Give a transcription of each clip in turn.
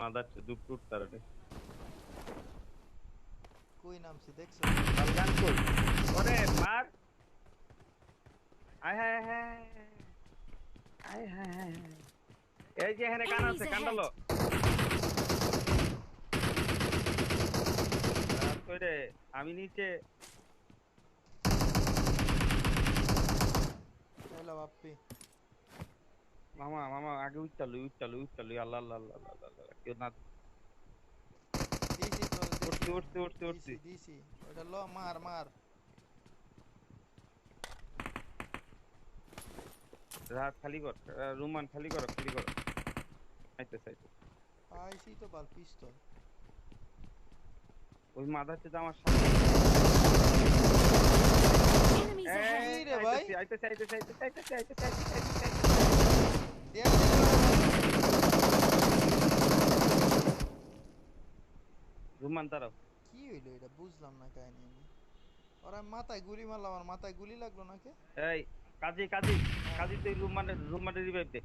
Mother দুপ টুট তারটে কই নামছি দেখছো বালগান কই ওরে মার আয় হায় হায় আয় হায় হায় এই যে এখানে কান আছে কান্ডালো রাত কইরে আমি নিচে হ্যালো বাপ্পি মামা মামা আগে উঠতালু আল্লাহ আল্লাহ আল্লাহ আল্লাহ আল্লাহ কেউ না দিছি তোর উঠছি দিছি উঠছি উঠছি উঠছি দিছি ওটা ল মার মার রাত খালি কর রুমান খালি কর আইতেছে পাইছি তো বাল পিস্তল ওই মাদারতে তো আমার সামনে কি রে ভাই আইতেছে দেখ রুমান তারাও কি হইলো এটা বুঝলাম না কাহিনী আমি ওরা মাথায় গুলি মারলাম আমার মাথায় গুলি লাগলো নাকি এই কাজী তুই রুমানের রিভাইভ দে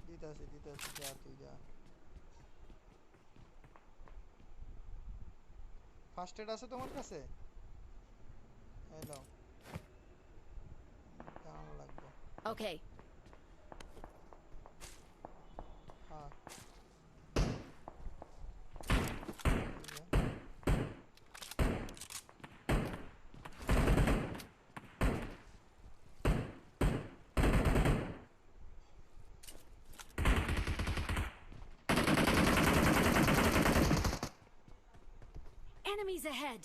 দিতাছি যা তুই যা ফার্স্ট এড আছে তোমার কাছে এই দাও গান লাগবে ওকে হ্যাঁ Enemies ahead.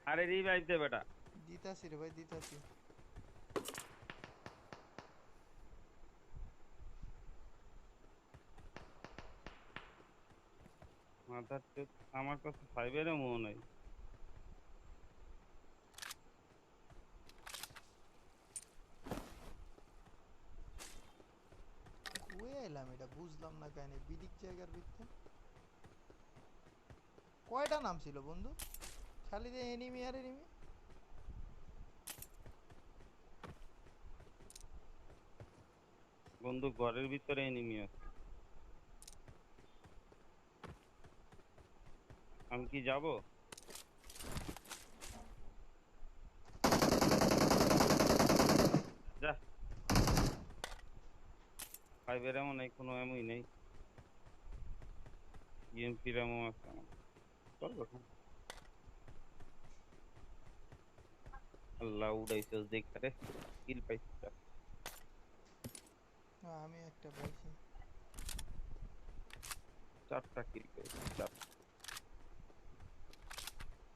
আরে রিভাইভ দে বেটা দিতাছি রে ভাই দিতাছি মাদার আমার কাছে ফাইভেরও মনে নাই কই এলাম এটা বুঝলাম না কাহিনী বিদিক জায়গার ভিতরে কয়টা নাম ছিল বন্ধু খালি যে এনিমি আর এনিমি বন্ধু ঘরের ভিতরে এনিমি আছে আমি কি যাব যা ফাইভের এমন নাই কোনো এমনই নেই ইএমপির এমন আছে আমার করবো আল্লাহ উড়াইছস দেখা রে কিল পাইছিস আমি একটা পাইছি 4টা কিল পেয়েছি 4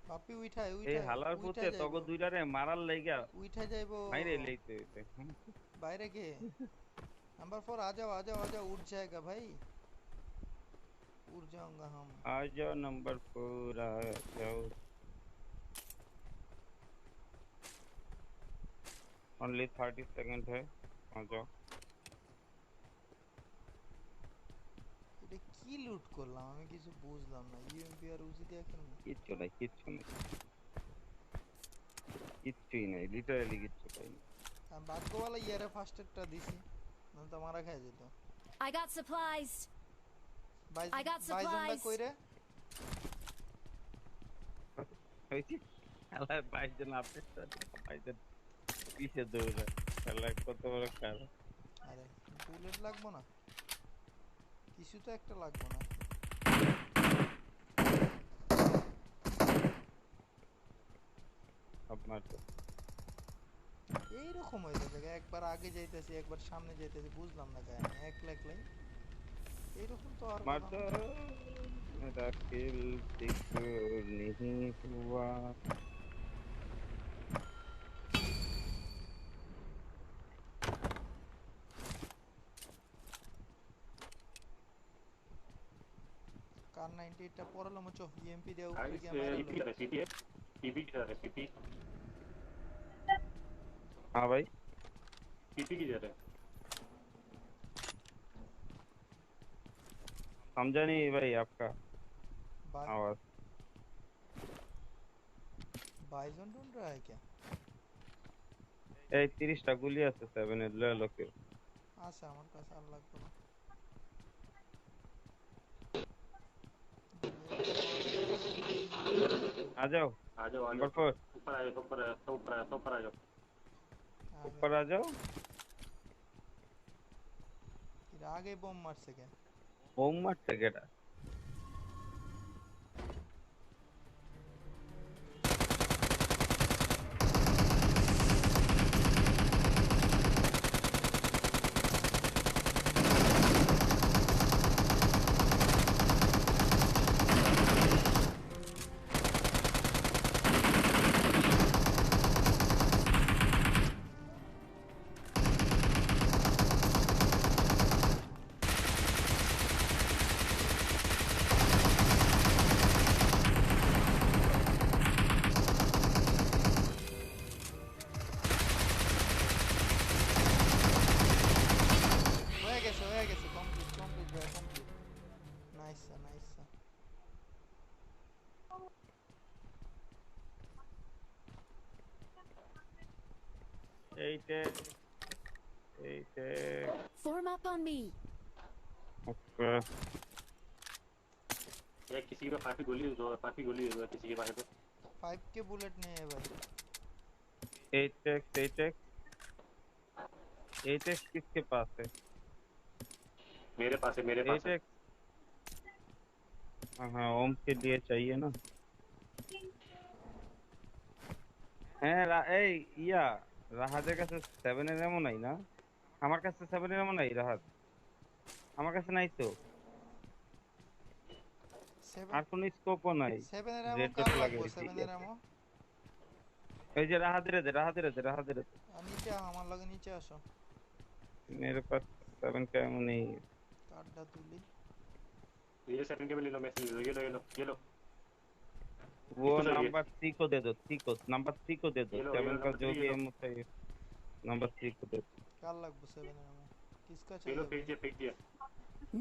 বাপি উঠাই এই হালার পুতে তগো দুইটারে মারার লাইগা উঠা যাইবো বাইরে লইতে হইছে বাইরে কে नंबर 4 आ जाओ उठ जाएगा भाई उड़ जाऊंगा हम आ जाओ नंबर 4 आ जाओ ओनली 30 सेकंड है आ जाओ এটা কি লুট করলাম আমি কিছু বুঝলাম না ইউএমপি আর উজি দিয়ে খেলনা কিচ্ছু নাই লিটারালি কিচ্ছু নাই আমি ভাগ্যওয়ালা ইয়ারে ফার্স্ট এডটা দিছি না তো মারা খাই যেত I got supplies. বাইজনটা কইরে হইছি আল্লাহ বাইজন আপডেট বাইজন পিছে দৌড়া আল্লাহ কত বড় কার আরে বুলেট লাগবো না কিছু তো একটা লাগবো না আপনার তো এইরকম হইলো জায়গা একবার আগে যাইতেছি একবার সামনে যাইতেছি বুঝলাম না কেন একলাই এইরকম তো আর मत मेरा दिल दिख नहीं हुआ कार 98 টা পড়ালাম চো ইএমপি দেও Guys, গিয়ে মাইরা सीपी की जरा हाँ भाई सीपी की जरा समझा नहीं भाई आपका बा- आवाज। बाइजन ढूंढ रहा है क्या? এই 30টা গুলি আছে 7 এর লয়ে লো কেউ। আছে আমার কাছে, আর লাগবে না। आ जाओ आ जाओ आ नंबर जाओ 4 ऊपर आ जाओ ऊपर आ जाओ ऊपर आ जाओ ऊपर आ जाओ ऊपर आ जाओ। आगे बम मारছে क्या? বোম মারছে কেডা? হয়ে গেছে কমপ্লিট কমপ্লিট ভাই কমপ্লিট। Nice nice. এইটে এইটে Form up on me. ওকে ये किसी के पास काफी गोली दो किसी के पास तो 5 के बुलेट नहीं है भाई। 8x किसके पास है? मेरे पास है 8x हाँ ओम के लिए चाहिए ना। হ্যাঁ এই ইয়া রাহাতের কাছে 7 এর এমন নাই না? আমার কাছে 7 এর এমন নাই রাহাত, আমার কাছে নাই তো। 7 আর কোন স্কোপও নাই। 7 এর এমন রেড কার ডট লাগবে? লাগাই 7 এর এমন এই যে রাহাতের দে। নিচে আমার লগে নিচে আসো। मेरे पास 7 का एमो नहीं है। কার্ডটা তুলি। ये सेकंड के भी ले लो मैसेज ये लो वो किसको चाहिए नंबर 3 को दे दो, 3 को नंबर 3 को दे दो। ये लो 7 का नंबर जो 3 भी एमो चाहिए नंबर 3 को दे दो। কার লাগবে 7 এর এমন? किसका ये लो चाहिए? फेंक दिया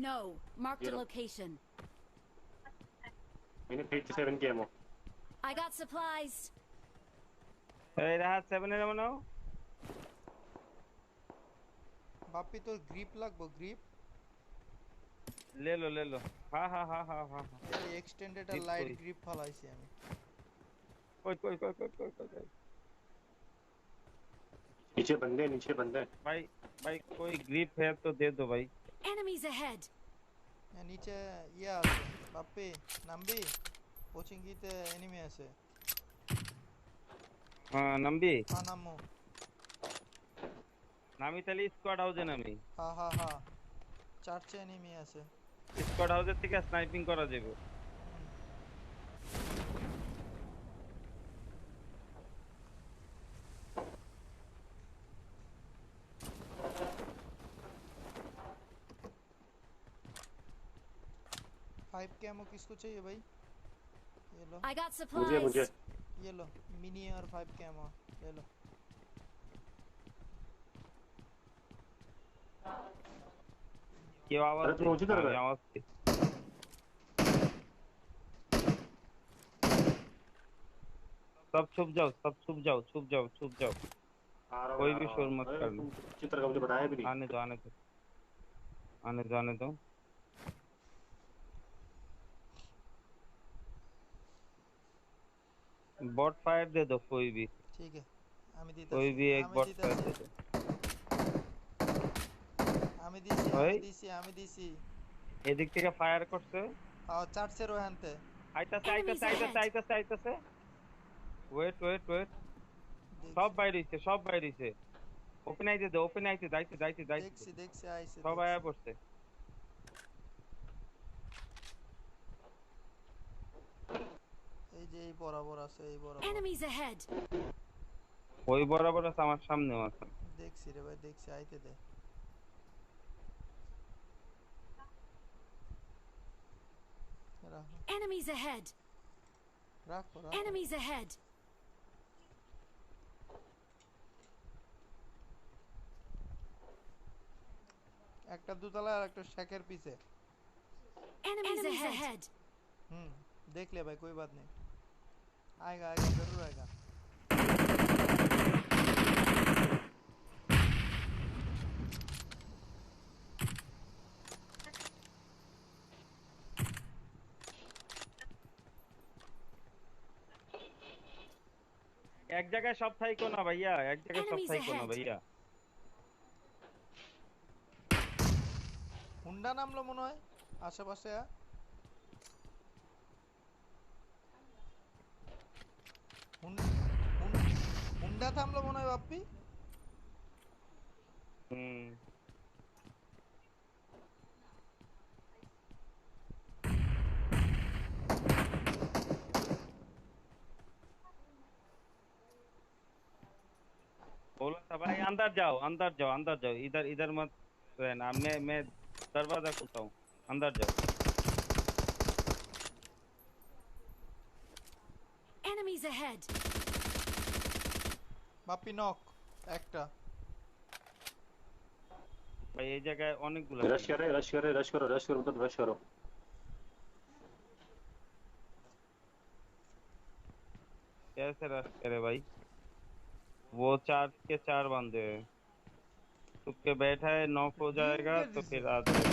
No. Marked a Yeah. location. मैंने फेंक 7 के एमो I got supplies. এই রাহাত 7 এর এমো নাও। বাপ্পি তোর গ্রিপ লাগবে? গ্রিপ ले लो हाँ हाँ हाँ हाँ हाँ हाँ। এই এক্সটেন্ডেড আর Grip লাইট কই? গ্রিপ ফলাইছি আমি। कोई नीचे बंदे भाई भाई कोई ग्रिप है तो दे दो भाई। Enemies ahead. নিচে ইয়া আছে বাপ্পি, নামবি? কোচিংগিতে এনিমি আছে। हाँ नंबी হ্যাঁ নামো। নামি তাহলে স্কোয়াড হাউসে নামি। হ্যাঁ হ্যাঁ হ্যাঁ, চারটে এনিমি আছে। স্কোয়াড হাউসের থেকে স্নাইপিং করা যাবে। फाइव के एमओ किसको चाहिए भाई? ये लो I got मुझे supplies. ये लो मिनी और 5 के एमओ ले लो। কেউ আওয়াজ अरे तुम मुझे कर रहे আওয়াজ सब छुप जाओ। आ रहा कोई भी शोर मत करना। चित्र का मुझे बताया भी नहीं आने दो। बॉट फायर दे दो कोई भी। ठीक है আমি দিতাছি। कोई भी एक আমি बॉट দিতাছি। फायर दे दो। আমি দিছি ওই আমি দিছি। এদিক থেকে ফায়ার করছে। আর চারশের ওখানতে Enemies ahead. আইতাছে। ওয়েট সব বাইরেছে। ওপেন আইতে যাইতে দেখছি আইছে। সব আয়া পড়ছে। এই যে এই বরাবর আছে, এই বরাবর Enemies ahead. ওই বরাবর আছে, আমার সামনেও আছে। দেখছি রে ভাই, দেখছি আইতে দে। রাখো Enemies ahead. রাখো। Enemies ahead. একটা দুতলা আর একটা শেকের পিছে। Enemies ahead. देख ले भाई, कोई बात नहीं, आएगा आएगा जरूर आएगा। এক জায়গায় সব থাইকো না ভাইয়া, এক জায়গায় সব Enemies থাইকো না ahead. ভাইয়া। হুন্ডা নামলো মনে হয় আশেপাশে। হুন্ডা থামলো মনে হয় বাপ্পি। হুম बोला था भाई अंदर जाओ अंदर जाओ अंदर जाओ, इधर इधर मत रहना। मैं दरवाजा खोलता हूँ, अंदर जाओ। Enemies ahead. বাপ্পি নক একটা। भाई ये जगह অনেকগুলো रश कर रहे, रश कर रहे, रश करो, रश करो, मतलब रश करो। कैसे रश करे भाई, वो 4 के 4 बंदे हैं, छुप के बैठा है, नॉक हो जाएगा तो फिर आ जाएगा।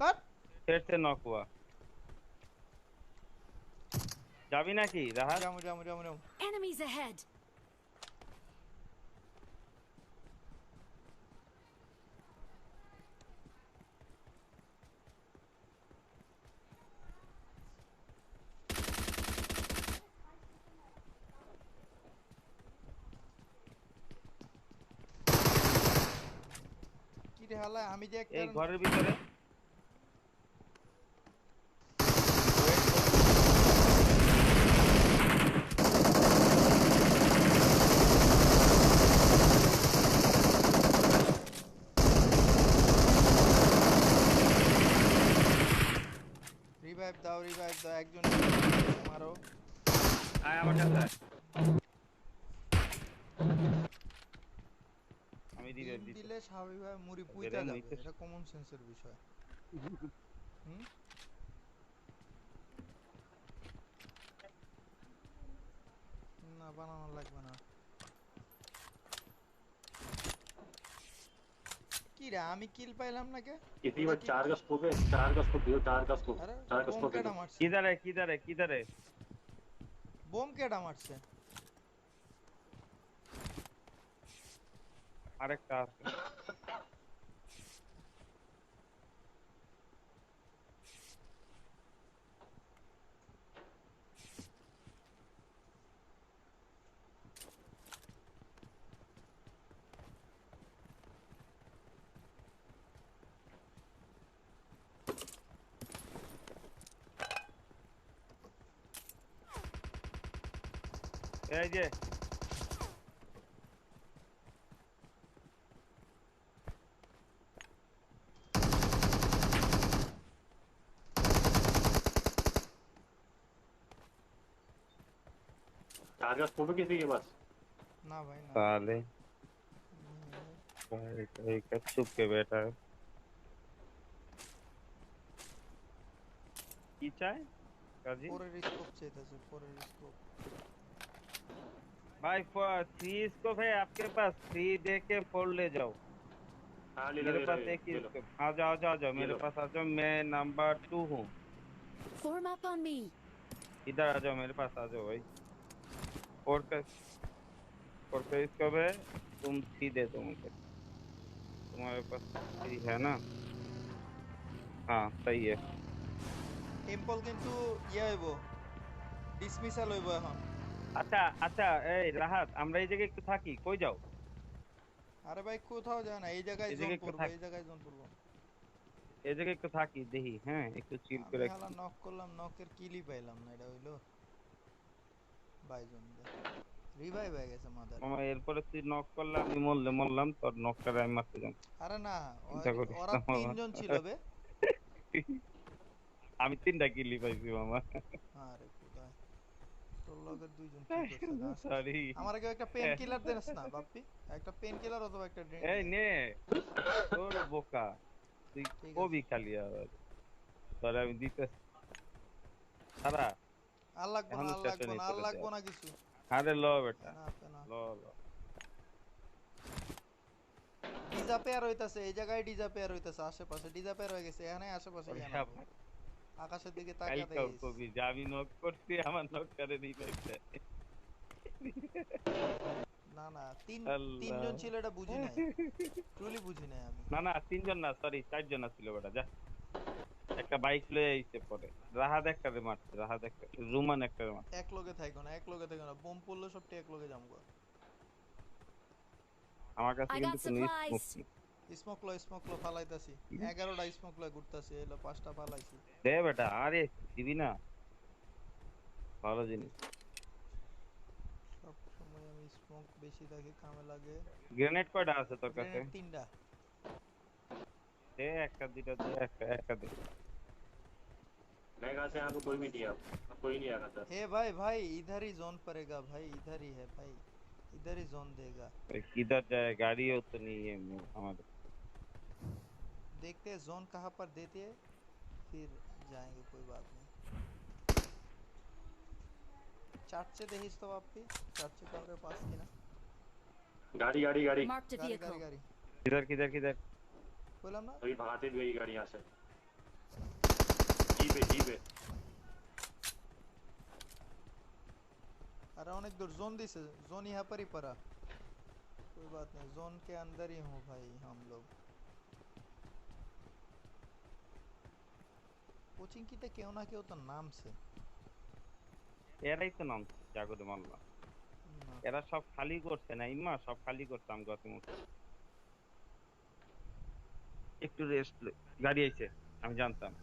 কাট। फिर से नॉक हुआ। যাবি নাকি রাহাত? যামু যামু যামু যামু। Enemies ahead. কি রে হালা, আমি যে একটা এই ঘরের ভিতরে রিভাইভ দাও একজন মারো। আয় আমার কাছে আয়। আমি রিভাইভ দিতে দিলে স্বাভাবিকভাবে মুড়ি পুইতা বেরেন যাবে, হইতেছে। এটা কমন সেন্সের বিষয়। হুম না বানানো লাগবে না। কি রে আমি কিল পাইলাম না কে? किसी में 4 का स्कोप है, 4 का स्कोप दियो, 4 का स्कोप, আরে 4 का বোম स्कोप কেডা दो। মারছে? किधर है किधर है किधर है? বোম কেডা মারছে? আরেকটা আছে। এই যে चार का स्कोप है किसी के पास? না ভাই না। साले भाई का छुप के बैठा है। की चाय काजी পরের স্কোপ চাইতেছে, পরের স্কোপ। भाई 3 स्कोप है आपके पास, 3 दे के 4 ले जाओ। हाँ ले लो, मेरे ले पास लो, एक ही ले लो। स्कोप। आ जाओ आ जाओ मेरे लो। पास आ जाओ, मैं नंबर 2 हूँ। Form up on me. इधर आ जाओ मेरे पास आ जाओ भाई। और का स्कोप है, तुम 3 दे दो मुझे। तुम्हारे पास 3 है ना? हाँ सही है। টেম্পল কিন্তু ইয়া হইব, ডিসমিসাল হইব এখন। আচ্ছা আচ্ছা এই রাহাত, আমরা এই জায়গায় একটু থাকি, কই যাও? আরে ভাই কোথাও যায় না, এই জায়গায় এই জোন জায়গায় একটু পড়বো, থাক। এই জায়গায় জোন পড়বো। এই জায়গায় একটু থাকি দেখি, হ্যাঁ একটু চিল আমি করে। হালা নক করলাম, নকের কিলই পাইলাম না, এটা হইলো বাইজন রিভাইভ হয়ে গেছে মাদার। মামা এরপরে তুই নক করলে আমি মরলাম, তোর নকটারে আমি মারতে যাম। আরে না, চিন্তা করিস ওরা না মামা। তিনজন ছিল বে। আমি 3টা কিলি পাইছি মামা। আরে কোথায় তোর লগের দুইজন কি করছে গাছ? সরি। আমার কেউ একটা পেন কিলার দেনস না বাপ্পি, একটা পেন কিলার অথবা একটা ড্রিঙ্ক। এই নে তোর বোকা, তুই ঠিক আছে। কবি খালি আবার। তোরে আমি দিতে সারা আর লাগবো না, এখনো আর লাগবো স্টেশনে না, আর চলে লাগবো যায়। না কিছু। আরে ল বেটা না আপে না। ল ডিজাপেয়ার হইতাছে, এই জায়গায় ডিজাপেয়ার হইতাছে, আশেপাশে ডিজাপেয়ার হয়ে গেছে, এখানে আশেপাশে ওরে ইয়ানা বাবা, আকাশের দিকে কাল তাকাতে কাউ কবি যে আমি নক করছি আমার নক করে দিই পাইছে। না না আল্লাহ তিনজন ছিল, এটা বুঝি নাই, ট্রুলি বুঝি নাই আমি। না না তিনজন না সরি চারজন ছিল বেটা যা একটা বাইক লয়ে আইছে পরে রাহাত একটারে মারছে রাহাত একটা রুমান একটারে মারছে এক লগে থাকো না, এক লগে থাকো না, বোম পড়লে সবটি এক লগে যামগো। আমার কাছে I কিন্তু got কোনো supplies. স্মোক লো ফালাইতাছি, 11টা স্মোক লো ঘুরতাছি, এলো 5টা ফালাইছি। দে বেটা আরে দিবি না ভালো জিনিস সব সময় আমি স্মোক বেশি দেখি, কামে লাগে। গ্রেনেড কয়টা আছে তোর কাছে গ্রেনেড 3টা। दे একটা দুইটা দে একটা দে मैं कहा से यहाँ पे कोई भी नहीं है, अब कोई नहीं आएगा सर। हे भाई भाई इधर ही जोन पड़ेगा भाई, इधर ही है भाई, इधर ही जोन देगा। भाई किधर जाए गाड़ी हो तो नहीं है हमारे देखते हैं जोन कहाँ पर देते हैं, फिर जाएंगे, कोई बात नहीं। चार्ट से देखिस तो आप भी, चार्ट से कमरे पास की ना। गाड़ी गाड़ी गाड़ी Marked a गाड़ी vehicle. गाड़ी गाड़ी किधर किधर किधर बोला ना। अभी भगाते भी गई गाड़ी यहाँ से। जी पे अरे अनेक दूर जोन दिस, जोन यहाँ पर ही पड़ा, कोई बात नहीं, जोन के अंदर ही हूँ भाई हम लोग। कोचिंग की तो क्यों ना क्यों तो नाम से এরাই তো নাম জাগরে মাল্লা ना। এরা সব খালি করছে না ইম্মা সব খালি করতাম গত মুহূর্তে একটু রেস্ট গাড়ি আইছে আমি জানতাম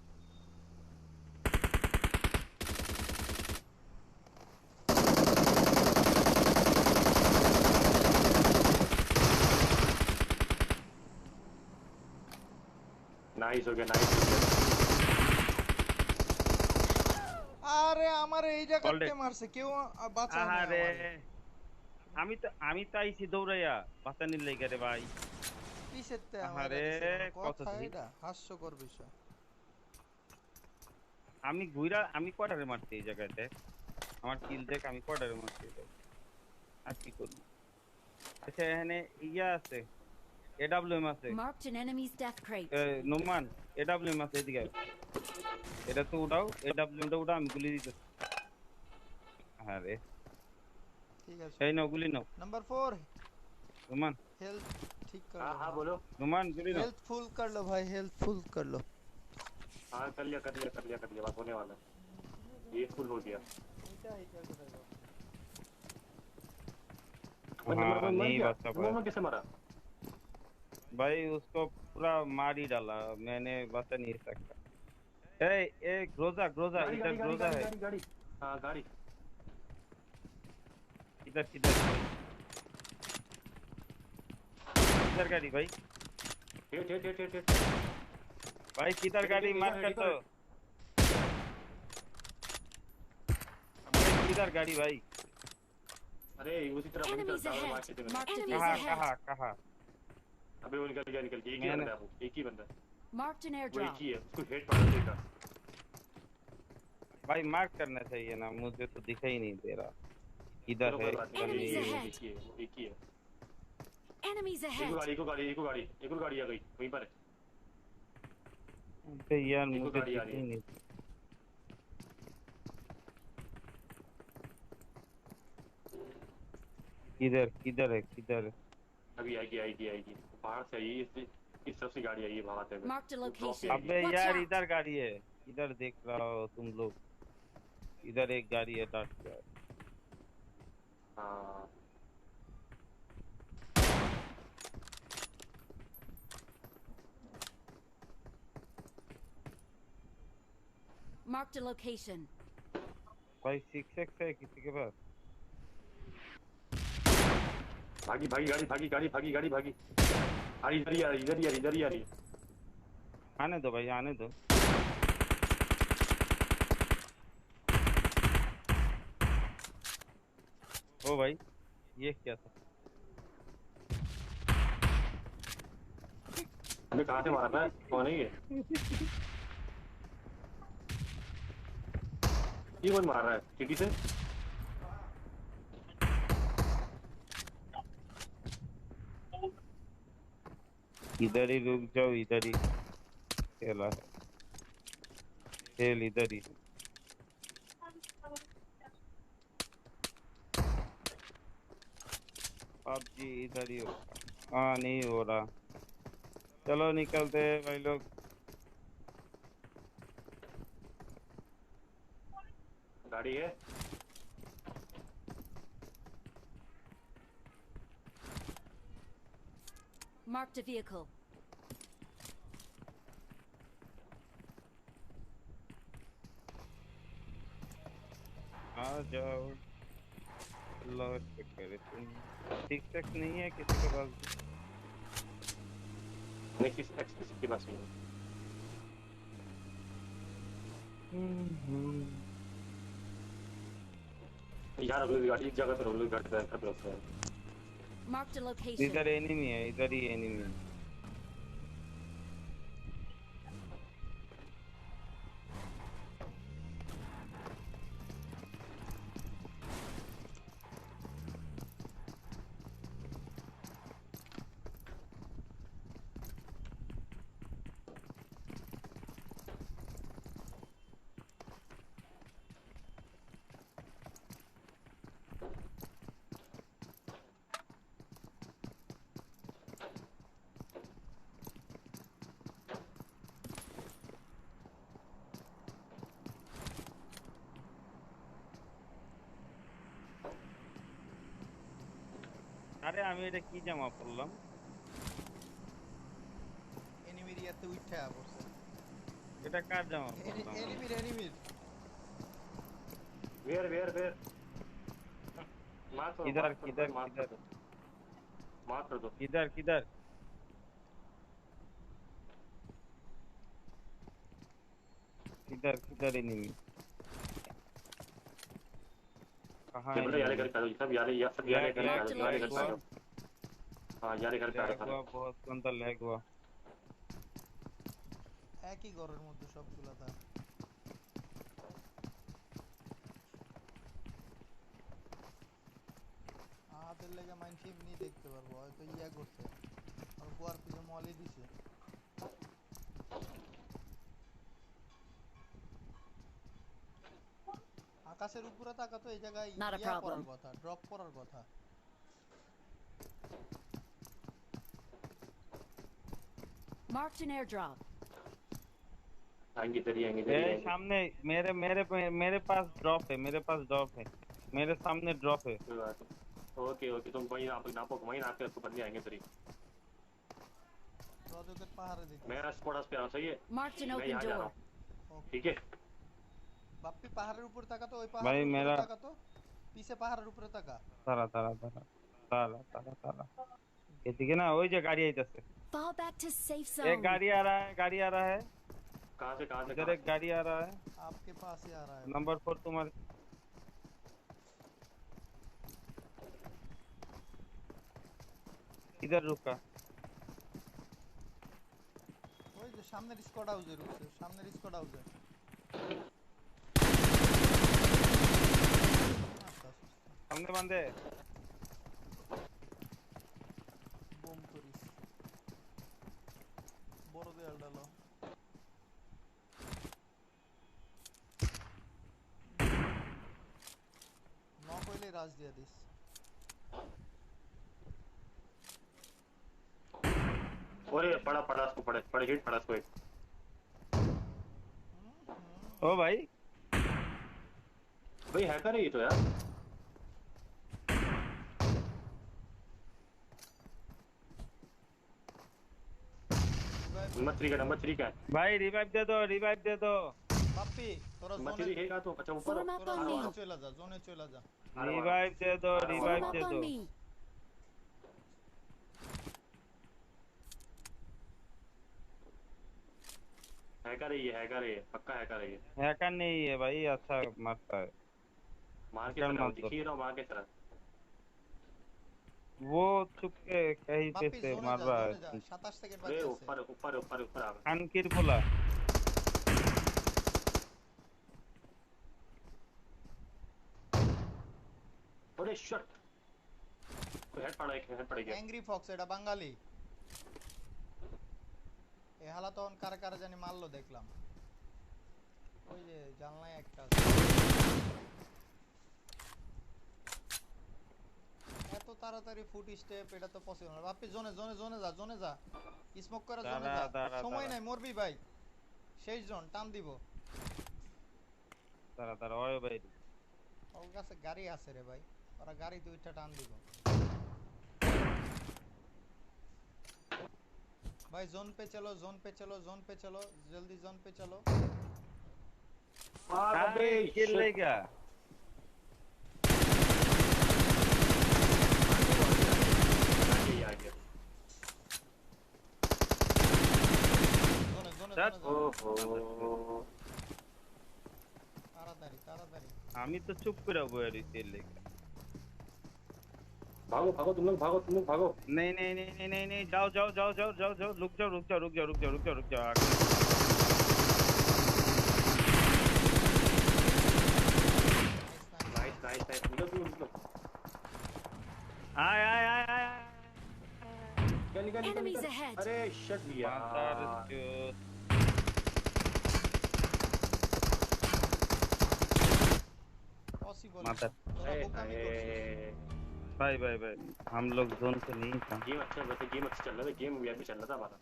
नाइस हो गया नाइस हो गया। আরে আমার এই Called জায়গাতে it. মারছে কেউ, বাঁচায় না আরে আমারে। আমি তো আইছি দৌড়াইয়া বাঁচানির লাইগা রে ভাই কিসেতে আহারে, আমারে কত কথা দিন। এটা হাস্যকর বিষয়। আমি কোয়ার্টারে মারছি এই জায়গাতে আমার কিল দেখ আমি কোয়ার্টারে মারছি আর কি করব আচ্ছা এখানে ইয়া আছে এডব্লিউএম আছে Marked an enemy's death crate. Noman AWM আছে এদিকে আয়। এটা তো উঠাও এডব্লিউএমটা উঠাও আমি গুলি দিতেছি আরে ঠিক আছে, এই নাও গুলি নাও नंबर 4 নোমান हेल्थ ठीक कर हाँ लो। हाँ बोलो। নোমান গুলি নাও हेल्थ फुल कर लो भाई, हेल्थ फुल कर लो। हाँ कर लिया बात होने वाला है। ये फुल हो गया। हाँ नहीं बचा वो मैं कैसे मरा? भाई उसको पूरा मार ही डाला मैंने बचा नहीं सकता ए ग्रोजा गाड़ी इधर गाड़ी गाड़ी ग्रोजा है गाड़ी गाड़ी हाँ गाड़ी इधर गाड़ी भाई हेट भाई किधर गाड़ी मार कर तो किधर गाड़ी भाई अरे उसी तरफ Enemies टावर मार ahead. के थे Marked a Enemies vehicle. ahead. कहाँ अबे वो निकल गया एक ही मैंने- बंदा है वो एक ही बंदा है Marked an वो एक airdrop. ही है उसको हेड पड़ा देगा भाई मार्क करना चाहिए ना मुझे तो दिखाई नहीं दे रहा इधर चलो है कोई बात नहीं, Enemies ये ahead. एक ही है वो एक ही है Enemies एक ahead. गाड़ी आ गई वहीं पर है तो यार देखो मुझे गाड़ी आ दिखाई रही है। नहीं किधर है अभी आएगी बाहर से आई इस तरफ से गाड़ी आई है भगाते हुए Marked a वो drop location. पे आएगी। अबे Watch यार out. इधर गाड़ी है इधर देख रहा हो तुम लोग इधर एक गाड़ी है डाट पे हाँ Marked a location. भाई 6x है किसी के पास भागी गाड़ी अरे इधर ही आ रही है आने दो भाई आने दो ओ भाई ये क्या था हमें कहाँ से मारा था कौन है ये ये कौन मार रहा है सिटी से? इधर ही रुक जाओ, इधर ही खेला है, खेल इधर ही। पबजी इधर ही होगा। हाँ नहीं हो रहा, चलो निकलते हैं भाई लोग। गाड़ी है? Marked a vehicle. आ जाओ, लॉस करे तुम। टिक टैक नहीं है किसी के पास? नहीं किसी के पास नहीं है। यार अगली गाड़ी एक जगह पे रोक लो, गाड़ी पे रखते हैं। Marked a location. इधर एनिमी है, इधर ही एनिमी है। আরে আমি এটা কি জামা পরলাম? এনিমির ইয়াতে উঠা পড়ছে। এটা কার জামা পরলাম? এনিমির वेयर मार दो, किधर मार किधर मार किधर दो, मार कर दो। किधर किधर किधर किधर एनिमी? कहाँ ये बड़ा यार घर एनिमी? का सब यार सब यार घर Mark का the यार घर का location. हां यार घर का लैग हुआ, बहुत सुंदर लैग हुआ। একই ঘরের মধ্যে সবগুলা তার। হাতের লেগে মাইনছি এমনি দেখতে পারবো, হয়তো ইয়া করছে আর গোয়ার পিছে মলি দিছে। আকাশের উপরে তাকাতো, এই জায়গায় Not a ইয়া problem. করার কথা, ড্রপ করার কথা। Marked an airdrop. आएंगे तेरी ए सामने मेरे पास ड्रॉप है, मेरे पास ड्रॉप है, मेरे सामने ड्रॉप है। ओके ओके तुम वहीं नापो वहीं नाप के उसको बंदे आएंगे तेरी। তো ওদের পাহাড়ে দিতে। मैं स्पॉट पे आ सही है, Marked an मैं open यहाँ जा रहा door. हूँ ठीक है। বাপ্পি পাহাড়ের উপর তাকাতো, ওই भाई পাহাড়ের উপরে मेरा তাকাতো, পিছে পাহাড়ের উপরে তাকা। तारा तारा तारा तारा तारा तारा এদিকে না, ওই যে গাড়ি আইতাছে। Fall back to safe एक zone. गाड़ी आ रहा है, गाड़ी आ रहा है, कहाँ से इधर एक गाड़ी आ रहा है। आपके पास ही आ रहा है। नंबर 4 तुम्हारे इधर रुका। ওই যে সামনের স্কোয়াড হাউসে রুকছে, সামনের স্কোয়াড হাউসে। सामने बंदे। বোম করিস, বড় দেয়াল ডালো। নক হইলে রাজ দিয়া দিস। अरे पड़ा पड़ा उसको पड़े हिट पड़ा उसको एक। ओ भाई भाई हैकर है ये तो यार। नंबर 3 का है भाई रिवाइव दे दो, रिवाइव दे दो। বাপ্পি তোরা नंबर জোনে 3 है का तो अच्छा ऊपर Form up তোরা on me. জোনে চলে যা, জোনে চলে যা। रिवाइव दे दो, Form revive up they on दो। me. हैकर है ये पक्का हैकर है ये। हैकर नहीं है भाई, अच्छा मरता है। मार के हैकर चला मत दो। दिखी रहा मार के चला। वो छुप के कहीं पे বাপ্পি से জোনে मार যা, रहा জোনে যা, है। 27 সেকেন্ড अरे বাকি আছে। ऊपर ऊपर ऊपर ऊपर आ गया। खानकीर बोला। अरे शट हेड पड़ गया অ্যাংরি ফক্স এটা বাঙালি এ হালা তখন কারে কারে জানি মারলো দেখলাম ওই যে জানলায় একটা আছে। এত তাড়াতাড়ি ফুট স্টেপ এটা তো পসিবল না বাপি জোনে যা স্মোক করে জোনে যা সময় নাই মরবি ভাই শেষ জোন টান দিব তারা ওই ভাই ওর কাছে গাড়ি আছে রে ভাই ওরা গাড়ি দুইটা টান দিব भाई जोन पे चलो जल्दी जोन पे चलो अबे किल लेगा जोने ताड़ाताड़ी আমি তো চুপ করে বসে রইছি এর লেগে भागो तुम लोग भागो नहीं जाओ रुक जाओ नाइस निकल आय Enemies ahead. अरे शट मातार यार जो पॉसिबल माता भाई भाई हम लोग जोन पे नहीं था गेम अच्छा चल रहा था गेम भी चल रहा था हमारा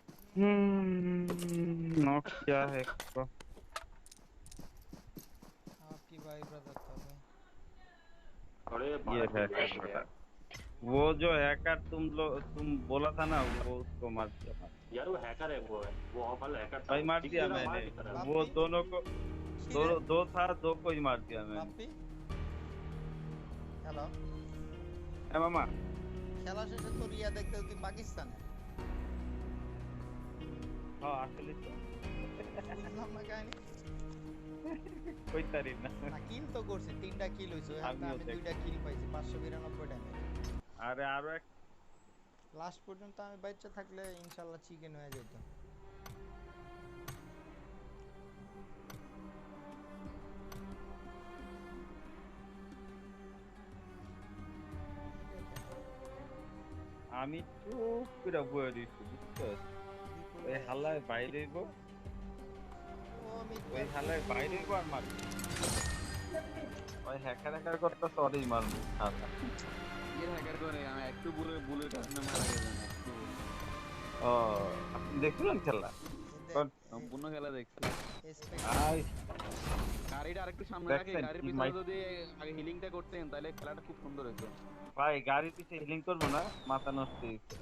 नॉक क्या है इसको आपकी भाई ब्रदर था भाई अरे ये है बेटा वो जो हैकर तुम बोला था ना वो उसको मार दिया यार वो हैकर है वो वाला हैकर था भाई मार दिया मैंने वो दोनों को दो था दो को ही मार दिया मैंने बापी हेलो ए मामा খেলা শেষে তো রিয়া দেখতে তুই পাকিস্তানে हाँ আসলে তো বুঝলাম না কাহিনী कोई तारीफ ना না কিল তো করছে তিনটা কিল হইছে আমি দুইটা কিল পাইছি 592 ড্যামেজ আরে আরো এক লাস্ট পর্যন্ত আমি বাচ্চা থাকলে ইনশাআল্লাহ চিকেন হয়ে যেত আমি চুপ করে বসে রইছি বুঝছো ওই হালায় বাইরে গো ওই হালায় বাইরে গো আর মার ওই হ্যাকার করতে সরি মারবো হালা ये हैकर को नहीं আমি একটু বুলেট আপনি মারা গেছেন একটু ও আপনি দেখলেন খেলা সম্পূর্ণ খেলা দেখছি আই গাড়িটা আরেকটু সামনে রাখে দেখছেন, গাড়ির কি পিছনে মাইক- যদি আগে হিলিংটা করতেন তাহলে খেলাটা খুব সুন্দর হতো ভাই গাড়ি পিছে হিলিং করবো না মাথা নষ্ট হয়েছে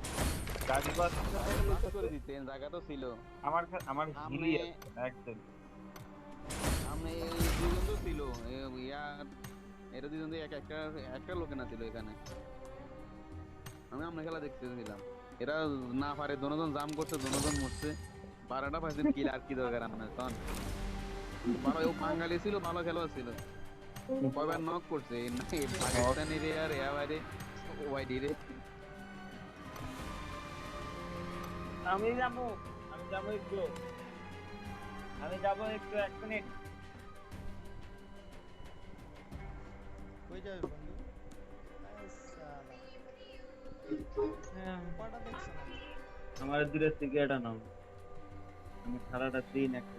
গাড়ি বাস পাস করে দিতেন জায়গা তো ছিল আমার হিলি সামনে- একদম সামনে এই দুজন তো ছিল এরা দুজন দিয়ে একটা লোকে না ছিল এখানে আমরা খেলা দেখতেছিলাম এরা না পারে দুজন জাম করছে দুজন মরছে 12টা পাইছেন কিল আর কি দরকার আপনার তখন ভালো ও বাঙালি ছিল ভালো খেলোয়াড় ছিল কয়বার নক করছে এই পাকিস্তানি রে আর এবারে ওয়াইডি রে আমি যাবো একটু এক মিনিট কই যাবে বন্ধু আরে শালা পড়া দেখছ না আমার দূরে সিগারেট আনো আমি সারাটা দিন একটা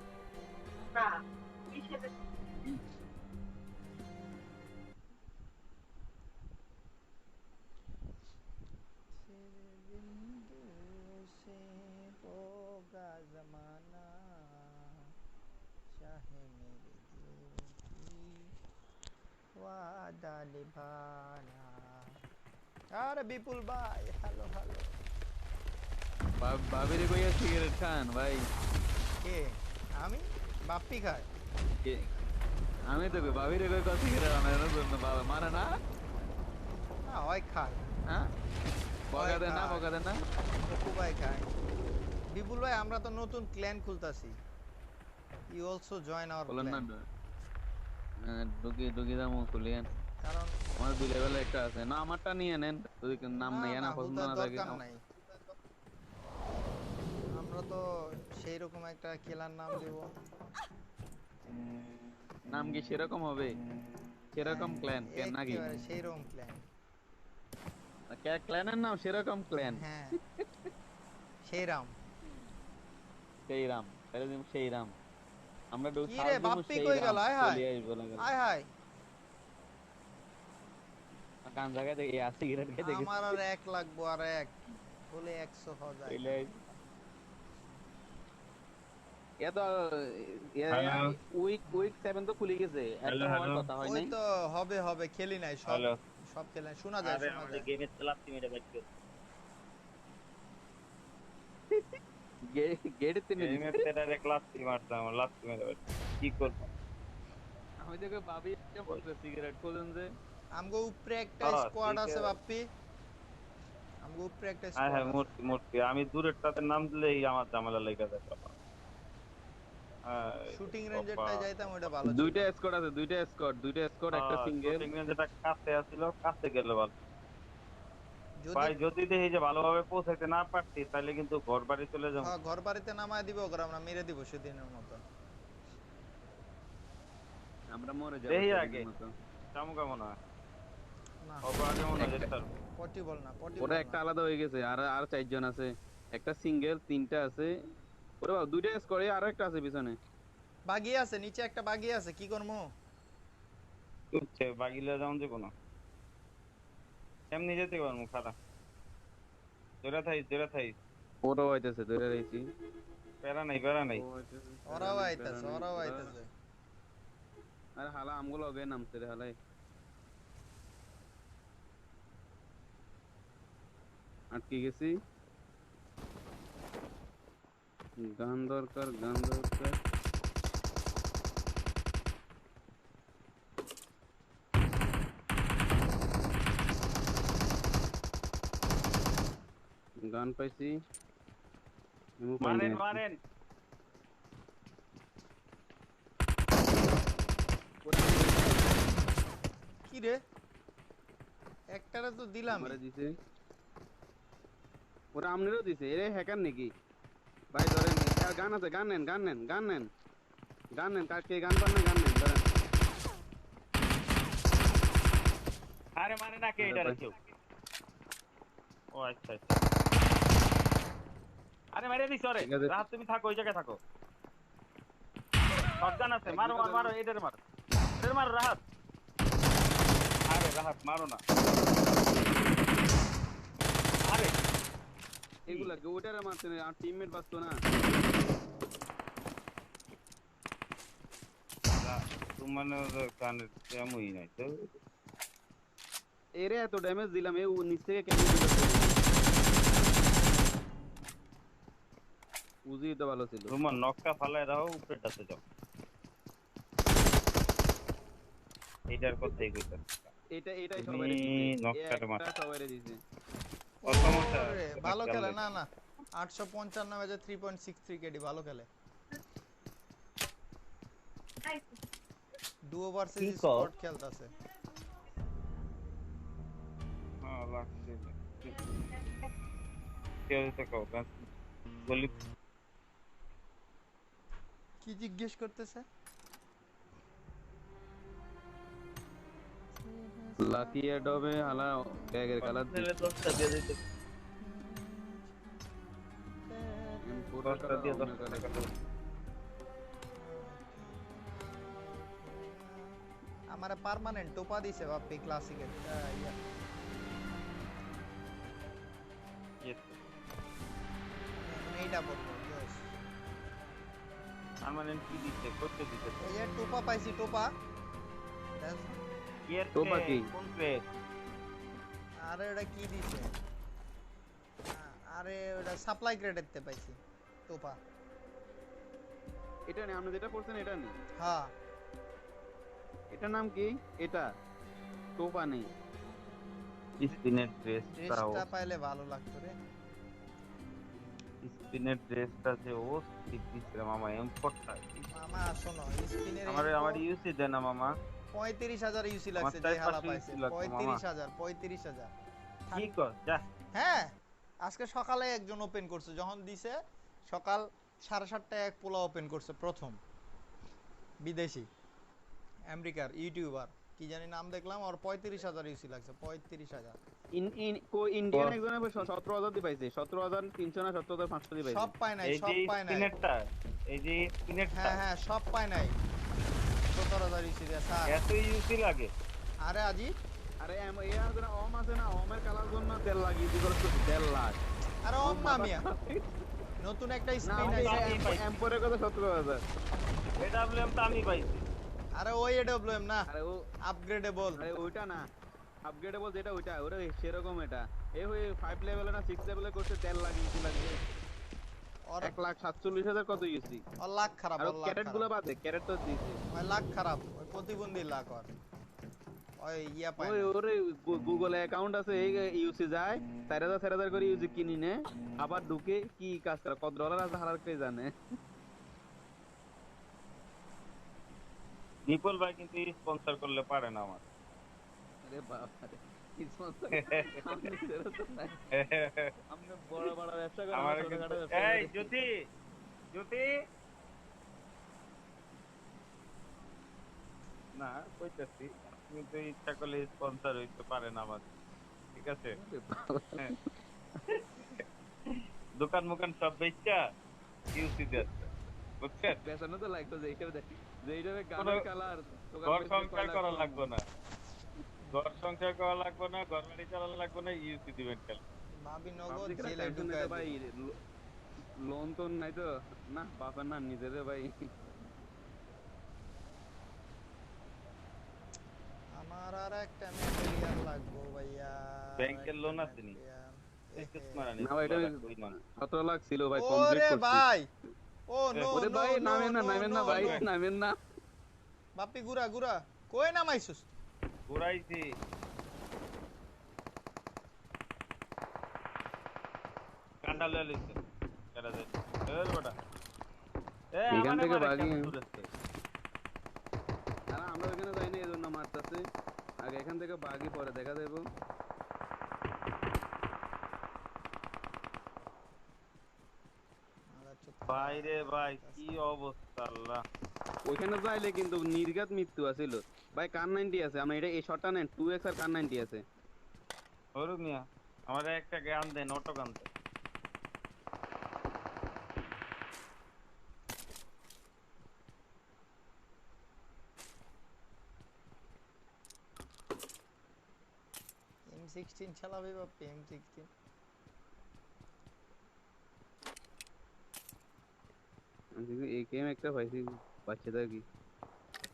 से होगा जमाना चाहे मेरे दिल की वादा निभाना अरे विपुल भाई हेलो বাবিরে কইয়া সিগারেট খান ভাই কে আমি বাপ্পি খাই কে আমি তো বাবিরে কই কত সিগারেট আনার জন্য বাবা মানে না না হয় খাই হ্যাঁ বকা দেন না অপু ভাই খাই বিপুল ভাই আমরা তো নতুন ক্ল্যান খুলতাছি ইউ অলসো জয়েন আওয়ার বলেন না ক্ল্যান ঢুকি দামও খুলিয়েন কারণ আমার দুই লেভেল একটা আছে না আমারটা নিয়ে নেন যদি নাম নেই না পছন্দ হুদার না থাকে দরকার নাই আমরা তো সেই রকম একটা খেলার নাম দেব নাম কি সেরকম হবে সেরকম প্ল্যান কেন নাকি সেই রকম প্ল্যান ক্ল্যানের নাম সেরকম ক্ল্যান। হ্যাঁ সেই রাম। সেই রাম, তাহলে দিমু সেই রাম। আমরা কি সাল রে দিমু বাপ্পি সেই কই রাম গেল? আয় হায় চলে আসবো লাগালে। আয় হায়। গান জায়গায় দেখি সিগারেট খেয়ে দেখি আমার আর এক লাগবো, আর এক বলে 100 হওয়া যায় না। চলে এ তো হ্যালো উইক 7 তো খুলে গেছে, একটা হ্যালো হওয়ার হ্যালো কথা হয় ওই নাই। তো হবে হবে, খেলি নাই সব, হ্যালো সব খেলি নাই। শোনা যায় আরে শোনা আমাদের যায়। গেমের চালাচ্ছি মেরে বাইকে গেটের তিনে দিছে। গেমের তেরারে ক্লাসি মারতাম লাস্ট মেরে বাইকে কি করব আমি দেখে ভাবি বলতে সিগারেট খোঁজেন যে। আমগো উপরে একটা হ্যাঁ স্কোয়াড ঠিক আছে আছে বাপ্পি, আমগো উপরে একটা হ্যাঁ স্কোয়াড হ্যাঁ আছে। মূর্তি মূর্তি আমি দূরের তাদের নাম দিলেই আমার ঝামেলা লেগে যায় বাবা। হ্যাঁ শুটিং বাবা রেঞ্জেরটা যাইতাম, ওটা ভালো ছিল। দুইটা স্কোয়াড আছে, দুইটা স্কোয়াড একটা হ্যাঁ সিঙ্গেল। শুটিং রেঞ্জ যেটা কাছে আসছিল কাছে গেলে ভালো যদি ভাই যদি দেখি যে ভালোভাবে পৌঁছাইতে না পারছি তাহলে কিন্তু ঘর বাড়ি চলে যাবো হ্যাঁ ঘর বাড়িতে নামায় দিব, ওগুলো আমরা মেরে দিব সেদিনের মতো। আমরা মরে যাবো দেখি সেদিনের আগে মতো। কেমন কেমন হয় না আগে মনে হয় যেতে পারবো। পটিবল না, পটিবল ওটা একটা না। আলাদা হয়ে গেছে, আর আর 4 জন আছে। একটা সিঙ্গেল, তিনটা আছে। ওরে বাবা, দুইটা স্কোয়াড, আর একটা আছে পিছনে। বাগি আছে নিচে, একটা বাগি আছে, কি করবো? উঠছে বাগিলে যেমন যে কোনো এমনি যেতে পারবো খারাপ জোরে থাই ওটাও হইতেছে, ধরে রয়েছি। প্যারা নাই ওরাও আইতাছে, ওরাও আইতাছে। আরে হালা আমগুলো লগে নামছে রে হালাই। আটকে গেছি। গান দরকার, গান দরকার। গান পাইছি। এমন পাই নাই। মারেন কি রে, একটারে তো দিলাম। আমারে দিছে। ওরা আমনেরও দিছে। এরে হ্যাকার নাকি? ভাই ধরেন, গান আছে, গান নেন, গান নেন, গান নেন, গান নেন। কাকে গান পান না, গান নেন, ধরেন। আরে মানে না কে এটা কেউ ও আচ্ছা আরে মেরে দিছ রে ঠিক আছে। রাত তুমি থাকো ওই জায়গায় থাকো শটগান আছে মারো এদের মারো রাহাত আরে রাহাত মারো না আরে এগুলা ওটারে মারছে না, আর টিমমেট বাঁচতো না। তোমার কানের তেমনই নাই তো এরে এত ড্যামেজ দিলাম, এ নিচ থেকে কেমন দিল? উজি তো ভালো ছিল। তোমার নকটা ফালায় দাও উপরেটাতে যাও এইটার কথাই কইতাছি এটাই তুমি সবাইরে দিছে। নকটারে মার একটা সবাইরে দিছে। ও সমস্যা ওরে, ভালো খেলে না না 855 ম্যাচে 3.63 কেডি, ভালো খেলে। ডুও ভার্সেস কি কও? স্কোয়াড খেলতাছে। হ্যাঁ লাগছে কেউ তো কাও বলি কি জিজ্ঞেস করতেছে? লাকি এডবে হালা ব্যাগের কালার দিছে। 10টা দিয়ে দিতে পুরো 10টা দিয়ে কালার 10 টাকা দাও আমারে পার্মানেন্ট টোপা দিছে বাপ্পি ক্লাসিকের। ইয়েস এইটা বলবো yes। পার্মানেন্ট কি দিতে করতে দিতে এই যে টোপা পাইছি, টোপা। That's- ইয়ার টোপা কি? কোন প্লেট আরে ওটা কি দিছে? আরে ওটা সাপ্লাই গ্রেডেরতে পাইছি টোপা। এটা নেই, আপনি যেটা পড়ছেন এটা নেই। হ্যাঁ এটার নাম কি? এটা টোপা নেই। স্পিনের ড্রেসটাও ড্রেসটা পাইলে ভালো লাগতো রে। স্পিনের ড্রেসটা যে ও ঠিক দিছে মামা এম4টা মামা শোনো, স্পিনের আমার ইউসি দেন না মামা 35,000 ইউসি লাগছে আমার যে হালা 4,500 পাইছে। লাগতো, মামা। 35,000 কি কর যা হ্যাঁ আজকে সকালে একজন ওপেন করছে, যখন দিছে সকাল 7:30টায় এক পোলা ওপেন করছে প্রথম, বিদেশি আমেরিকার ইউটিউবার, কি জানি নাম দেখলাম, আর 35,000 ইউসি লাগছে। 35,000 ইন্ডিয়ান একজনে 17,000 দিয়ে পাইছে, 17,300 না 17,500 দিয়ে পাইছে। সব পায় নাই, এই সব যে পায় নাই। স্পিনেরটা, এই যে স্পিনেরটা হ্যাঁ হ্যাঁ, সব পায় নাই। 17,000 ইসি দিয়ে স্যার। এত ইউসি লাগে? আরে আজিব, আরে এ আর যারা ওম আছে না, ওমের কালার জন্য 1.5 লাখ ইউজ করছে, 1.5 লাখ। আরে ওম ওম না মিয়া, নতুন একটা না স্পিন ওই আছে। এম্পোরের কথা 17,000। এডব্লিউএম তো আমি পাইছি। আরে ওই এডব্লিউএম না, আরে ও, আপগ্রেডেবল। আরে ওইটা না, আপগ্রেডেবল যেটা ওইটা, ওরে সেরকম এটা। এই হয়ে 5 লেভেলে না 6 লেভেলে করছে 1.5 লাখ ইউসি লাগবে। ওর 1,47,000 কত ইউসি? ওর লাখ খারাপ, আর ওর লাখ ক্যারেট গুলো খারাপ। বাদে, ক্যারেট তো দিছে। ওই লাখ খারাপ, ওই প্রতিবন্ধী লাখ ওর। ওই ইয়া পায় ওই না। ওরে গুগল অ্যাকাউন্ট আছে, এই ইউসি যায় 4,000 করে ইউসি কিনি নে, আবার ঢুকে কি কাজ করে, কত ডলার আছে হারার কে জানে। নিপল ভাই কিন্তু স্পন্সর করলে পারে না আমার। আরে বাবা রে, আপনি সেরকম তো নাই। আপনি বড় বড় ব্যবসা করেন, আমার আমরা কিন্তু ছোটখাটো ব্যবসা এই করি। জ্যোতি, জ্যোতি না কইতাছি, কিন্তু ইচ্ছা করলে স্পন্সর হইতে পারে না আমার, ঠিক আছে? হ্যাঁ। দোকান মোকান সব বেচা ইউসি দিচ্ছে, বুঝছেন? বেচানো তো লাগতো, যে হিসেবে কোনো গানের কালার ঘর সংসার করা লাগবে না, ঘর সংসার করা লাগবে না, ঘর বাড়ি চালানো লাগবে না, ইউসি দিবেন খেলে। ভাবি নগদ জেলে ঢুকায় ভাই, দিবে। লোন তো নাই তো, না বাপের না নিজের ভাই। আমার আর একটা ম্যাটেরিয়াল লাগবো ভাইয়া। ব্যাংকের লোন আছে নি? এসএস মারানি না ভাই, এটা ওই লোন। 17 লাখ ছিল ভাই, কমপ্লিট ওরে করছি। ভাই, ও নো ওরে নো ভাই, নো নামেন না, নো নামেন নো না ভাই, নো। নামেন না। বাপি গুরা গুরা, কই নামাইছস? ঘুরাইছি। কান্ডা লয়ে লইছে কেডা যায়? এর বড়া এ এখান আমারে থেকে মারে বাগি। কেমন দূরেতে? আর আমরা ওখানে যাই না, এই জন্য মারতাছে। আগে এখান থেকে বাগি, পরে দেখা দেবো। ভাই রে ভাই, কি অবস্থা আল্লাহ। ওইখানে যাইলে কিন্তু নির্ঘাত মৃত্যু আছিল ভাই। কার 90 আছে, আমরা এটা এই শটটা নেন, 2x আর কার 90 আছে। ওরে মিয়া, আমারে একটা গান দেন, অটো গান দেন। M16 চালাবে বাপি, M16। একেএম একটা পাইছি, বাচ্চাদের কি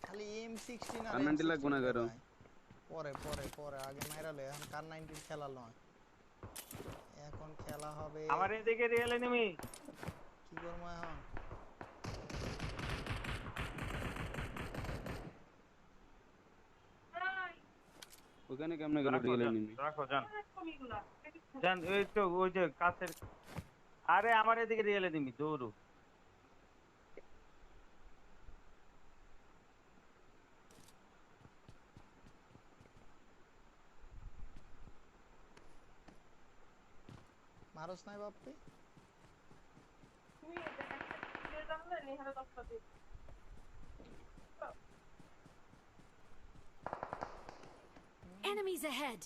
খালি M16 আর কার 90 লাগবো না M16 কারো। ভাই। পরে পরে পরে আগে মাইরালে, এখন কার 90 খেলা নয়, এখন খেলা হবে। আমার এদিকে রিয়েল এনিমি। কি করবো এখন? ওখানে কেমনে গেল রাখো রিয়েল যান, এনিমি? রাখো যান যান, ওই তো ওই যে কাছের। আরে আমার এদিকে রিয়েল এনিমি, দৌড়ু। মারস নাই বাপি? Enemies ahead!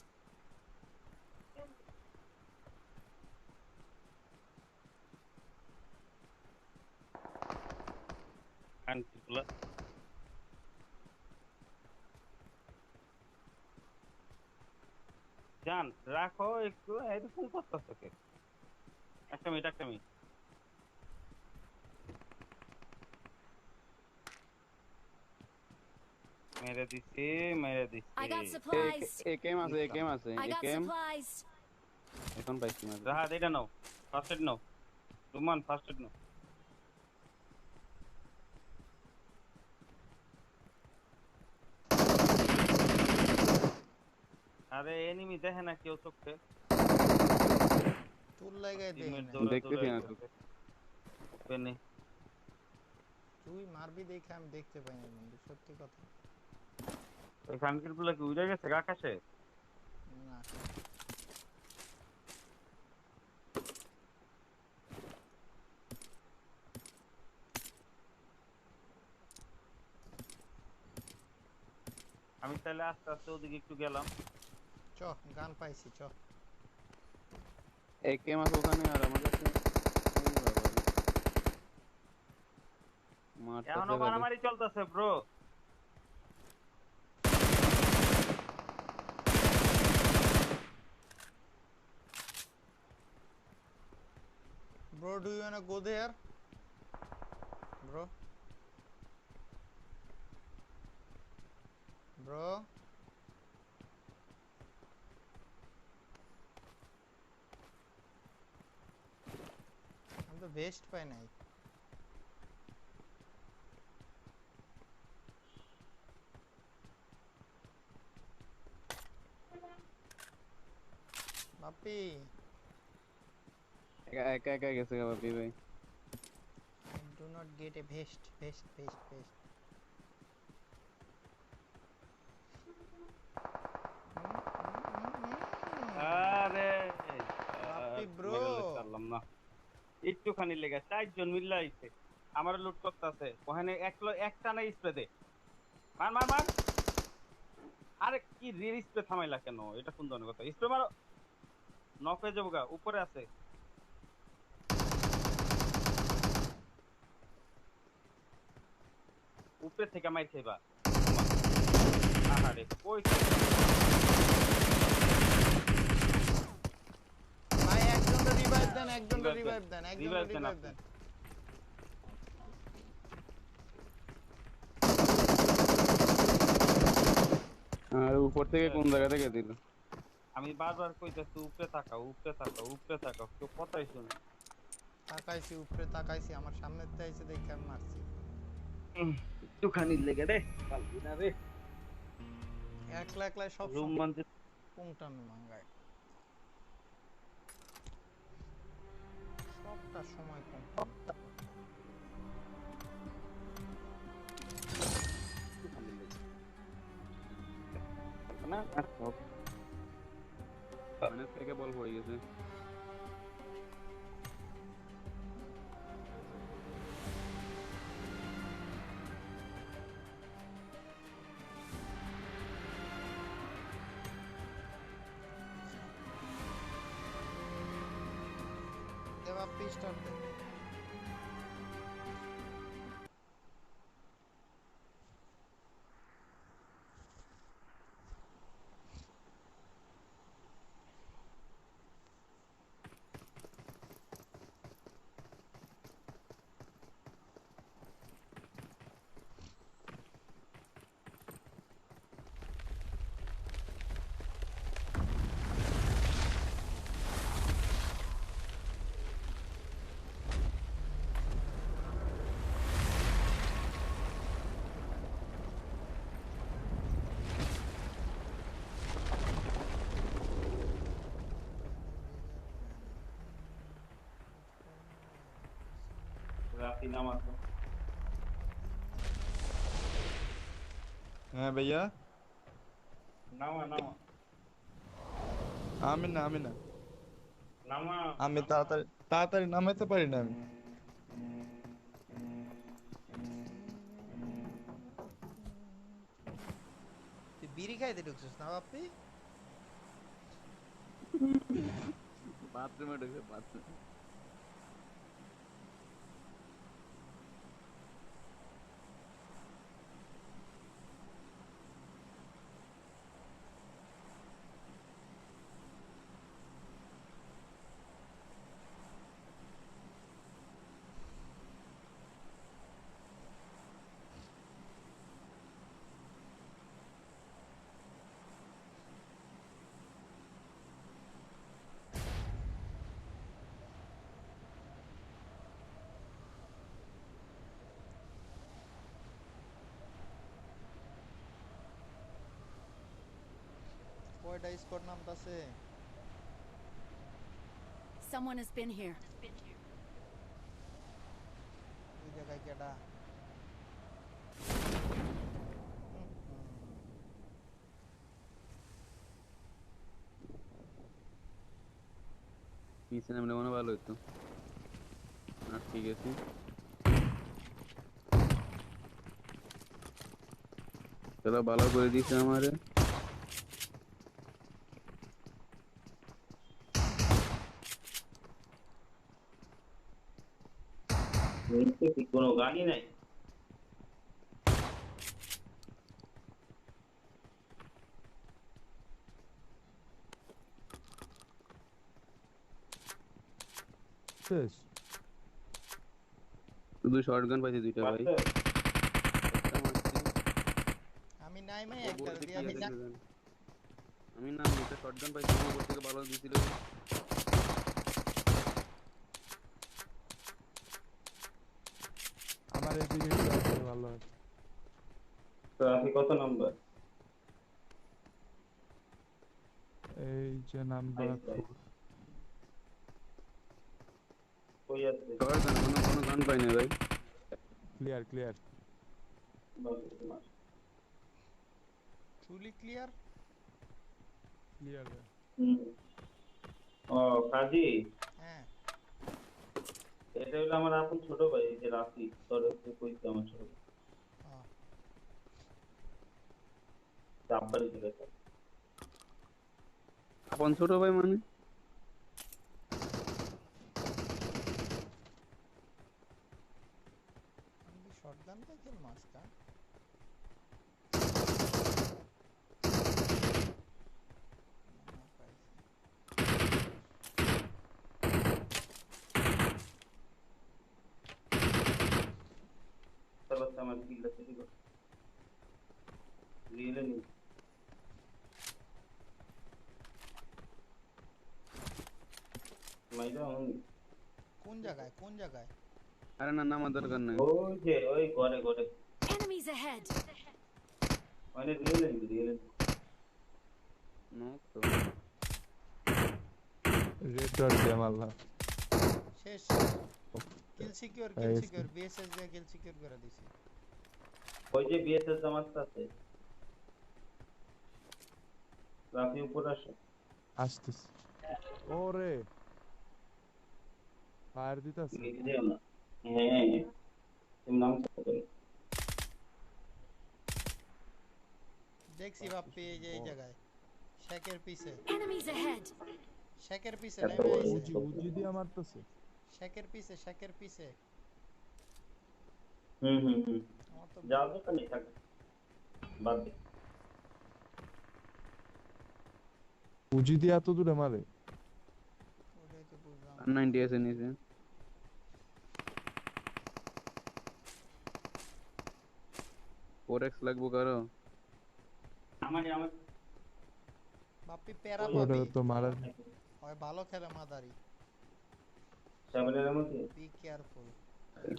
আন্টিগুলা যান, রাখো একটু, এরকম করতেছো কে? একটা মিনিট, একটা মিনিট। মেরে দিছি, মেরে দিছি। I got supplies! একেএম আছে, একেএম আছে, I got একেএম supplies! এখন পাইছি মাত্র। রাহাত এটা নাও, ফার্স্ট এড নাও। রুমান ফার্স্ট এড নাও। আরে এনিমি দেখে না কেউ চোখে। তোর লাগাই দেই টিমমেট না। দৌড়ে দেখতেছি দৌড়ে না আসতেছে। পেনি। তুই মারবি দেখে আমি দেখতে পাই না বন্ধু, সত্যি কথা। ওই খানকির গুলো কি উড়ে গেছে আকাশে? না আমি তাহলে আস্তে আস্তে ওদিকে একটু গেলাম। চ গান পাইছি চ একে মাস ওখানে আর আমার কাছে এখনো মারামারি চলতেছে bro. Bro, do you wanna go there? Bro? Bro? আমি তো ভেস্ট পাই নাই। বাপি একা একা একা গেছে বাপি ভাই। I do not get a vest. আরে বাপি ব্রো পারলাম না, একটুখানি লেগে 4 জন মিলে আইছে আমার লুট করতেছে ওখানে একটা না স্প্রে দে, মার মার মার। আরে কি রিল স্প্রে থামাইলা কেন? এটা কোন ধরনের কথা? স্প্রে মারো, নক হয়ে যাবো গা। উপরে আছে, উপরে থেকে মাইর খাইবা। আহারে কই ভাই একজনটা রিভাইভ দেন, একজনটা রিভাইভ দেন, একজনটা Revive দেন রিভাইভ আপনি। দেন। আর উপর থেকে কোন জায়গা থেকে দিল? আমি বারবার কইতাছি উপরে তাকাও, উপরে তাকাও, উপরে তাকাও, কেউ কথাই শুনে। তাকাইছি উপরে তাকাইছি, আমার সামনে তে আইছে দেখে আমি মারছি। একটুখানি লেগে রে, পারবি না রে। একলা একলা সব রুম মানতে পুংটামি মাঙ্গায়। সবটা সময় পুংটামি। না মানে থেকে বল পড়ে গেছে। দেবা পিস্টার দে। রাতি নামাজ হ্যাঁ ভাইয়া, নামা নামা আমি না নামা। আমি তাড়াতাড়ি তাড়াতাড়ি নামাইতে পারি না আমি। তুই বিড়ি খাইতে ঢুকছিস না বাপি? বাথরুমে ঢুকে বাথরুম। কয়টা score নামতাছে? Someone has been here. এই জায়গায় কেডা? পিছনে নামলে মনে ভালো হতো। আর ঠিক আছে, চলো ভালো করে দিছে আমারে। নিচে কি কোনো গাড়ি নাই? শেষ। শুধু শটগান পাইছি দুইটা ভাই। পারছো? একটা মারছি। আমি নাই মাই ও একটা বলতে দিয়ে কি আমি আছে না জানেন? আমি না দুইটা শটগান পাইছি আমার উপর থেকে ভালো দিছিল। আমার এদিকে একটু আসলে ভালো হয়। তো আপনি কত নাম্বার? এই যে নাম্বার আইসা, 4। কই আছে? শটগান কোনো গান পাই না ভাই। Clear clear. বলো তোমার। Truly clear. ক্লিয়ার। হুম। ও কাজী, হ্যাঁ এটা হলো আমার আপন ছোট ভাই, এই যে রাফি, তোর হচ্ছে কইতে আমার ছোট ভাই। ও, চাপবাড়ি থেকে তো। আপন ছোট ভাই মানে আমি কি শটগান পাইছিল মাস্কা? না, পাইছি। তোর হচ্ছে আমার কিল্লা চুরি করে। রিয়েলে নেই। মাইরা কোন জায়গায় কোন জায়গায়? আরে না নামার দরকার নাই। ওই যে ওই ঘরে ঘরে। Enemies ahead! মানে রিয়েলে নেই, রিয়েলে নেই। নোক তো রেড ডট দিয়ে মারলাম। শেষ। কিল সিকিউর হয়ে গেছে। বিএসএস দিয়ে কিল সিকিউর করে দিছি। ওই যে বিএসএস জামাত আছে। রাফি উপর আসো। আসতেছি। ওরে ফায়ার দিতেছে। লিখে দিও না। হ্যাঁ, তুমি নাম করো। দেখছি বাপ্পি এই যে এই জায়গায় শেকের পিছে। Enemies ahead! শেকের পিছে এত নেমে বড় আইছে। উজি উজি দিয়ে মারতেছে। শেকের পিছে শেকের পিছে। হুম। আমার তো যাও তো খালি থাক। বাদ দে। উজি দিয়ে এত দূরে মারে। ওটাই তো বুঝলাম। 90 আছে নিচে। 4x লাগবো কারো। আমার বাপ্পি প্যারা ওটা পাবি। তো মারার। হয় ভালো খেলে মাদারি। সামনের মধ্যে বি কেয়ারফুল।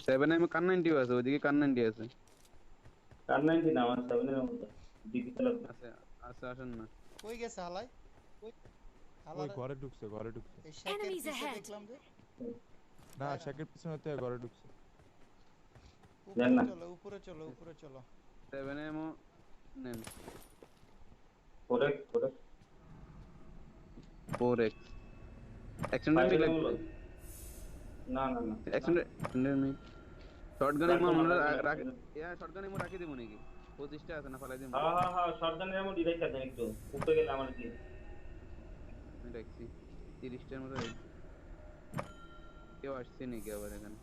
7 এম কান 90 আছে ওইদিকে কান 90 আছে। কার 90 না, আমার সামনের মধ্যে ডিপি চালাতে। আছে আছে আসেন না। কই গেছে হালাই? ওই হালার ঘরে ঢুকছে ঘরে ঢুকছে। এই শেকের Enemies পিছে ahead! দেখলাম যে। না বাইরে। শেকের পিছনে তো ঘরে ঢুকছে। জান উপরে না। চলো উপরে চলো উপরে চলো। 7 এম নেন। করে 4x এক্সটেন্ডেড মিড ফাইভের লাগবে। মূল্য। না না না। এক্সটেন্ডেড মিড শটগান এমন লাগবে না, আমরা লাগবে না। রাখি। শটগান এমন রাখি দেব নাকি? 25টা আছে না ফালাই দেব। হ্যাঁ, শর্টগানের মধ্যে রেখে দেন একটু। উপরে গেলে আমার কি? আমি রাখছি 30টার মতো রাখছি। কেউ আসছে নাকি আবার এখানে?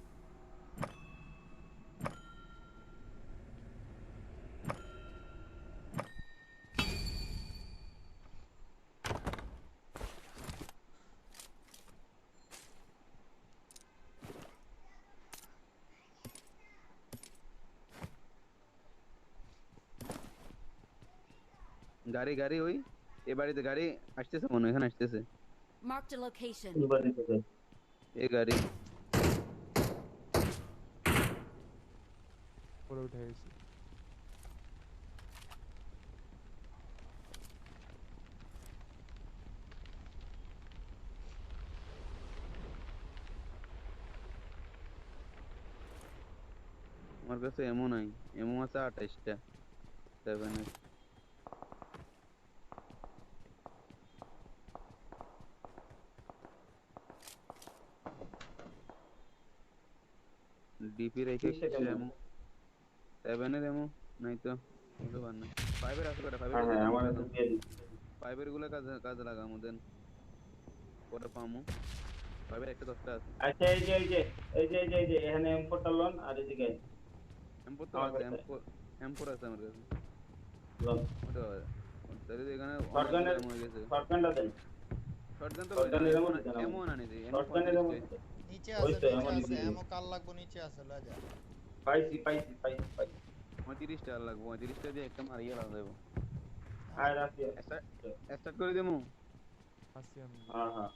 গাড়ি ওই এ বাড়িতে গাড়ি আসতেছে মনে হয়, এখানে আসতেছে Marked a location. এবার দিতে যাই। এই গাড়ি। পরে উঠে গেছে। আমার কাছে এমো নাই, এমো আছে 28টা 7 এর। ডিপি রেখে কিসের কিসের এমন? এমো? 7 এর এমো নাই তো হতে পারে না। 5 এর আছে কটা? 5 এর হ্যাঁ, গুলো আমার দিয়ে কাছে দাও। দিয়ে দিচ্ছি। 5 এর গুলো কাজে লাগামু দেন পরে পামু। 5 ভাই একটা 10টা আছে আচ্ছা এই যে এখানে M4 টা লন আর এদিকে M4 তো আমার আছে কাছে M4 আছে আমার কাছে লন ওটা তাহলে তো এখানে অনেকগুলো শটগানের এমন হয়ে গেছে শটগানটা দেন শটগান তো শটগানের এমন দেন এমন আনি দিই শটগানের এমন M35 নিচে ওই আছে তো নিচে এমন আছে নিবি এমো কাল লাগবো নিচে আছে লয়ে যা পাইছি 35 টাকা লাগবে 35 টাকা দিয়ে একটা মারিয়ে লাভ দেবো আর রাখি স্টার্ট করে দেবো আসছি আমি হ্যাঁ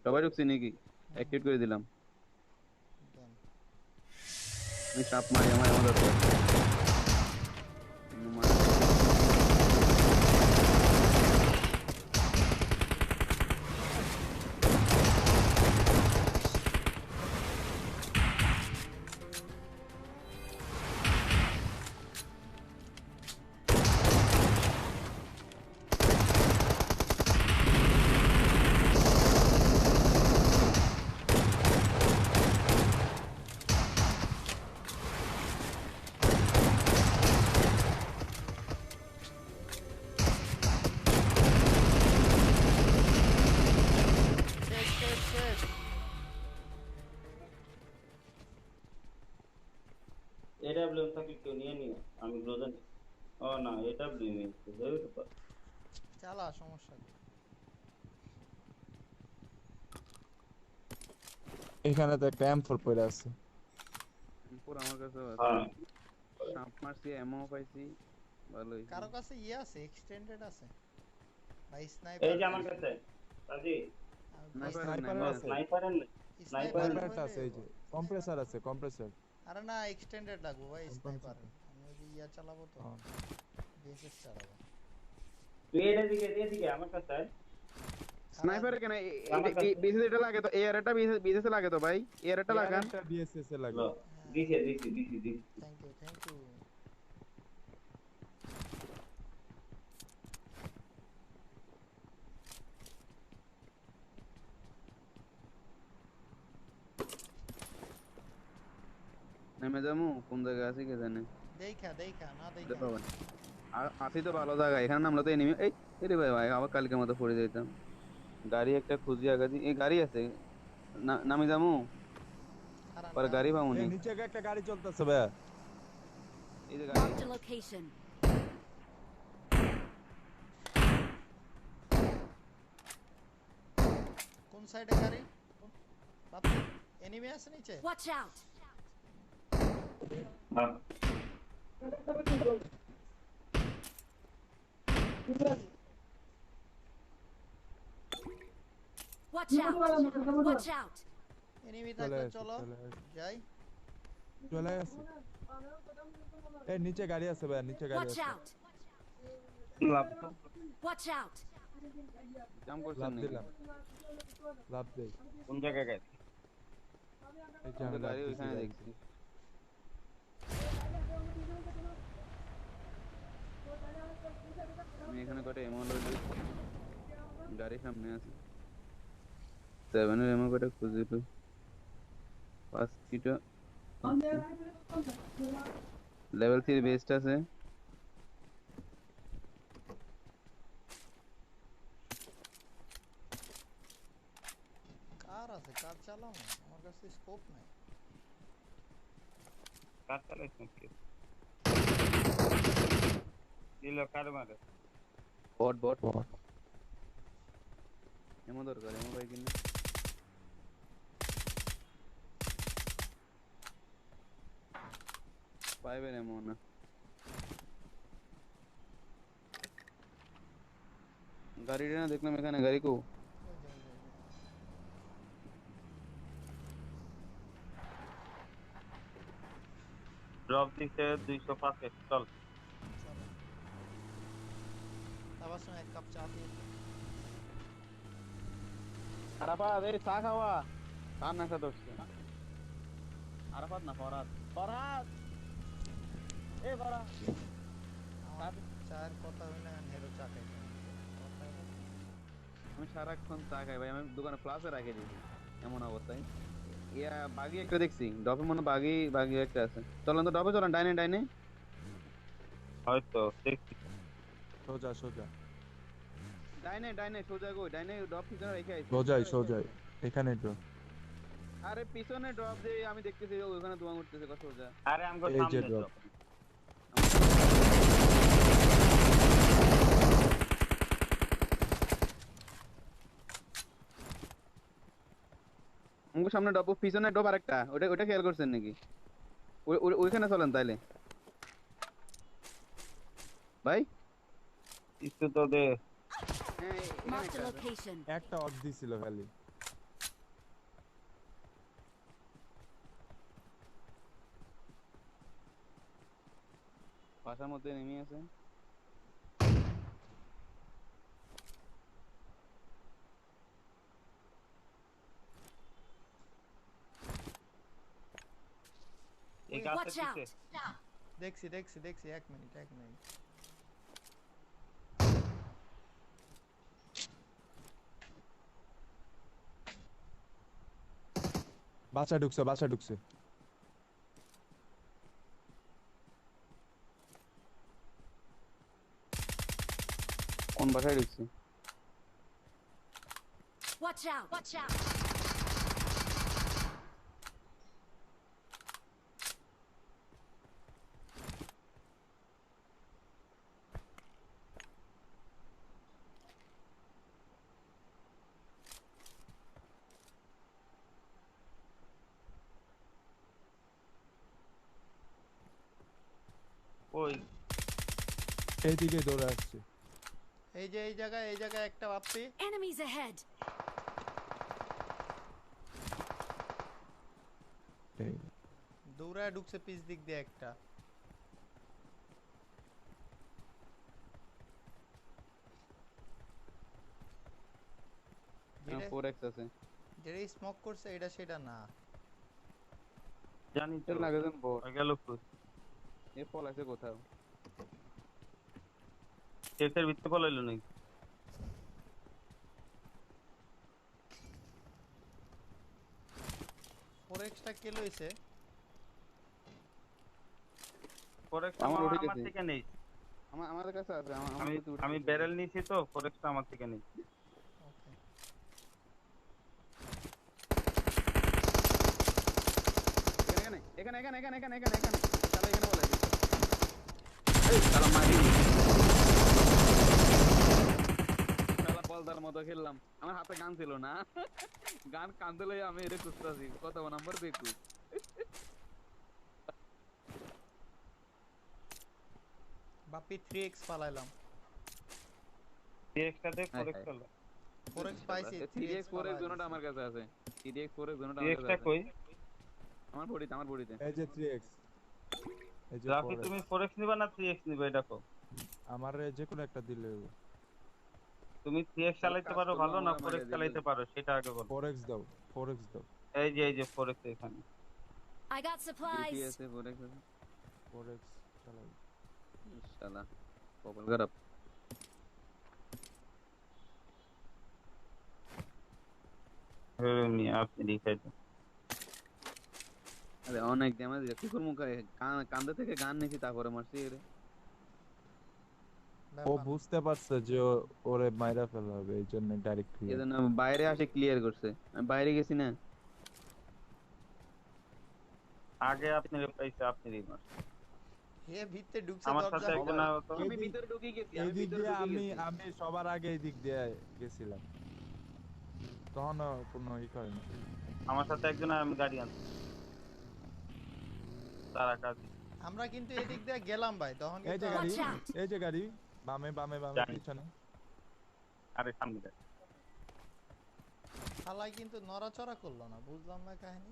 সবাই ঢুকছে নাকি অ্যাক্টিভ করে দিলাম দেন আমি চাপ মারি আমার আমাদের শেষ এডব্লিউ থাকলে কেউ নিয়ে নিও আমি গ্লোজান ও না এডব্লিউ নিয়েছি চালা সমস্যা কি এখানে তো একটা M4 পড়ে আছে M4 আমার কাছে আছে হ্যাঁ সাপ মারছি এমও পাইছি ভালোই কারো কাছে ইয়ে আছে এক্সটেন্ডেড আছে ভাই এই স্নাইপার যে আমার কাছে রাজি স্নাইপার আছে স্নাইপারের স্নাইপার স্নাইপার আছে এই যে কম্প্রেসর আছে কম্প্রেসর আরে না এক্সটেন্ডেড লাগবে ভাই স্নাইপার আমি ওই যে ইয়া চালাবো তো বিএসএস চালাবো তুই এদিকে আমার কাছে আয়। স্নাইপার কেন আমার কাছে- বিসিএস এটা লাগে তো এআর এটা বিসিএস লাগে তো ভাই এআর এটা লাগান একটা BSS এ লাগে লো, দিছি থ্যাংক ইউ নেমে যাবো কোন জায়গায় আছে কে জানে দেখা না দেখতে দেখা পাবেন আসি তো ভালো জায়গা এখানে নামলে তো এনিমি এই এরে ভাই ভাই আবার কালকে মতো পড়ে যেতাম গাড়ি একটা খুঁজি আগাজি এই গাড়ি আছে নামি যাবো পরে গাড়ি পাবো নি এই নিচে একটা গাড়ি চলতেছে ভাই এই যে গাড়ি Marked a location. কোন সাইডে গাড়ি বাপরে এনিমি আছে নিচে Watch out! হ্যাঁ Watch out! Watch out! Enemy চলে থাকলে আসে, চলো চলে আসে। যাই চলে আসে এই নিচে গাড়ি আছে ভাই নিচে গাড়ি Watch আছে out! Watch out! জাম করছেন লাভ নাকি দিলাম লাভ দেই কোন জায়গায় গেছে এই যে আমি আমি তো গাড়ি লাভ ওইখানে দিছি, দেখছি আমি এখানে কটা এমন গাড়ি সামনে আছে 7 এর এমন কটা খুঁজে তো 5 কিটা লেভেল 3 বেস্ট আছে কার আছে কার চালাবো আমার কাছে স্কোপ নাই কার চালাইছ নাকি দিল কার মারে বট এমন দরকার এমন ভাই কিনা পাইবেন এমন না গাড়িটা না দেখলাম এখানে গাড়ি কো ওই যে। ড্রপ দিছে 205 চল চলো আবার সময় এক কাপ চা দিয়ে দে। আরাফাত এই চা খাওয়া কার নাশা ধরছে আরাফাত না ফরহাদ এ বড়া আমার চায়ের কথা হয় না হেরো চা খাইতে কথা হলো। আমি সারাক্ষণ চা খাই ভাই আমি দোকানে ফ্লাসে রাখে দিই এমন অবস্থায় ইয়া বাগি একটা দেখছি ডপে মনে বাগি একটা আছে চলেন তো ডপে চলেন ডাইনে হয়তো দেখছি সোজা ডাইনে ডাইনে সোজা গো, ডাইনে ড্রপ পিছনে রেখে আইছে। সোজাই সোজাই এখানে তো আরে পিছনে ড্রপ যে আমি দেখতেছি ওখানে ধোঁয়া উঠতেছে কত সোজা। আরে আমগো এই যে সামনে তো drop। আমার সামনে ড্রপ, পিছনে ড্রপ আরেকটা, ওটা ওটা খেয়াল করছেন নাকি? ওইখানে চলেন তাইলে ভাই। একটু তো দে। হ্যাঁ এখানে Marked একটা a আছে। location. একটা অফ দিছিল খালি বাসার মধ্যে নেমে আছে। এই গাছের Watch out! পিছে দেখছি দেখছি দেখছি, এক মিনিট এক মিনিট। বাসা ঢুকছে বাসা ঢুকছে কোন বাসায় ঢুকছে? Watch out! Watch out! ওই এইদিকে দৌড়ে আসছে এই যে এই জায়গায় একটা বাপ্পি। Enemies ahead! এই, দৌড়ায় ঢুকছে পিছ দিক দিয়ে একটা। যেটা 4x আছে। যেটা স্মোক করছে এটা সেটা না। জানি তো তেল লাগাছেন বড়। গেল কই এ ফল আছে কোথাও। কেকের ভিতরে পলাইলো নাকি? ফোরেক্সটা কে লইছে? ফরেক্স আমার উঠে আমার গেছে। থেকে নেই। আমাদের কাছে আছে। আমি আমি ব্যারেল নিয়েছি তো, ফরেক্সটা আমার থেকে নেই। ওকে। এখানে এখানে এখানে এখানে এখানে এখানে এখানে তাহলে এখানে বলে দিই। এই শালা মারি শালা বলদার মতো খেললাম। আমার হাতে গান ছিল না। গান কান্দে লই আমি এরে খুঁজতাছি কত নাম্বার দেখু। বাপ্পি 3x পালাইলাম। টিএক্সটা দে, হায় ফরেক্স হায়। চলো। 4x পাইছি, 3x 4x পালাই জোনটা দিছি। আমার কাছে আছে। 3x 4x জোনটা আমার টিএক্সটা কাছে আছে। কই? আমার বডিতে আমার বডিতে। এই যে 3x এই যে রাফি 4x তুমি ফরেক্স নিবা না 3x নিবা এটা কও? আমার যে কোনো একটা দিলে তুমি 3x চালাইতে পারো ভালো না আমার ফরেক্স দিলে। চালাইতে পারো সেটা আগে বলো। 4x দাও 4x দাও এই যে ফরেক্স এখানে। I got কি supplies! আছে 4x আছে। 4x চালাই শালা কপাল খারাপ। মি আপনি দেখাই দাও। আরে অনেক ড্যামেজ দিছে। কুকুর মুখে কান্দে থেকে গান নিছি তারপরে মারছি এরে। ও ব্যাপার। বুঝতে পারছে যে ওরে মাইরা ফেলা হবে এই জন্য ডাইরেক্ট এই জন্য আমি বাইরে আসে ক্লিয়ার করছে। আমি বাইরে গেছি না। আগে আপনি পাইছে আপনি রিমার। এ ভিতরে ঢুকছে আমার দরজা সাথে একজন খোলা। আহত। আমি ভিতরে ঢুকে গেছি। এই আমি দিক ভিতরে দিয়ে ঢুকে আমি গেছি। আমি সবার আগে এই দিক দিয়ে গেছিলাম তখন কোনো ই করে না আমার সাথে একজন আমি গাড়ি আনছি। তারা কাজ আমরা কিন্তু এদিক দিয়ে গেলাম ভাই, তখন এই যে কিন্তু গাড়ি Watch out! এই যে গাড়ি বামে বামে বামে জানি। পিছনে আরে সামনে দেখ। শালাই কিন্তু নড়াচড়া করলো না, বুঝলাম না কাহিনী।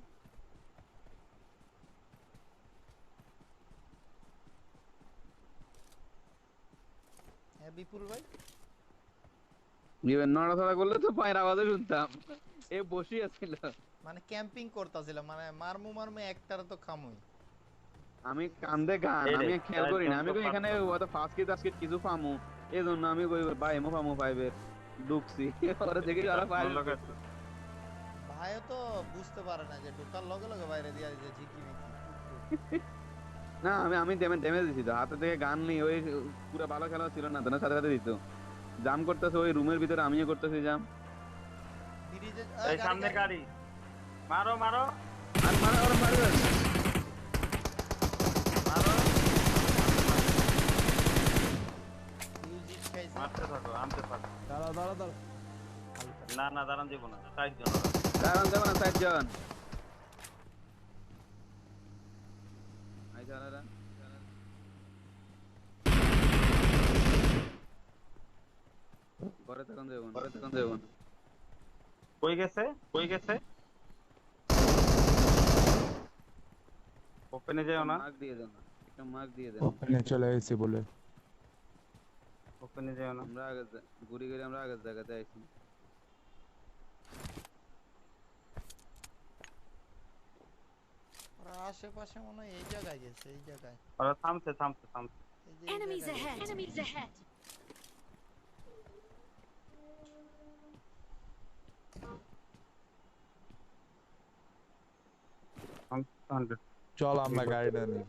হ্যাঁ বিপুল ভাই, নড়াচড়া করলে তো পায়ের আওয়াজে শুনতাম। এ বসে আছিল। মানে ক্যাম্পিং করতেছিলাম, মানে মারমু মারমু একটার তো খামুই। আমি কান্দে গান এই রে, আমি খেয়াল করি না। আমি একদম কই এখানে পারতাম না। অত ফাস্ট কি টাস্কিট কিছু পামু। এজন্য আমি কই ভাই এমো পামু পাইবে ঢুকছি। ওরা দেখি যারা পায় ভালো কাজ। ভাইও তো বুঝতে পারে না যে ঢোকার লগে লগে বাইরে দিয়া দিছে ঝিকি মিকি। না আমি আমি ড্যামেজ দিছি তো হাতে থেকে গান নেই। ওই পুরো ভালো খেলা ছিল না তো না সাথে সাথে দিত। জাম করতেছে ওই রুমের ভিতরে, আমিও করতেছি জাম। ব্রিজে এই সামনে গাড়ি, মারো মারো আর মারো আর মারো। মারো, মিউজিক খাইছে। মারতে থাকো, আনতে থাকো। দাঁড়া দাঁড়া দাঁড়া না না, দাঁড়ান দিব না, 60 জন ওরা। দাঁড়ান যাবো না, 60 জন। আইসা আলাদা। ঘরে তখন যাবো, ঘরে তখন যাবো। কই গেছে, কই গেছে? ওপেনে যাও না, মার্ক দিয়ে দেন, একটা মার্ক দিয়ে দেন। ওখানে চলে গেছি বলে। ওপেনে যাও না। আমরা আগে ঘুরি ঘুরি আমরা আগের জায়গাতে আইছি। ওরা আশেপাশে মনে হয় এই জায়গায় গেছে, এই জায়গায়। ওরা থামছে থামছে থামছে। এই যে এই Enemies জায়গায় ahead. গেছে। Enemies ahead. থামছে 100। চল আমরা গাড়িটা নিই।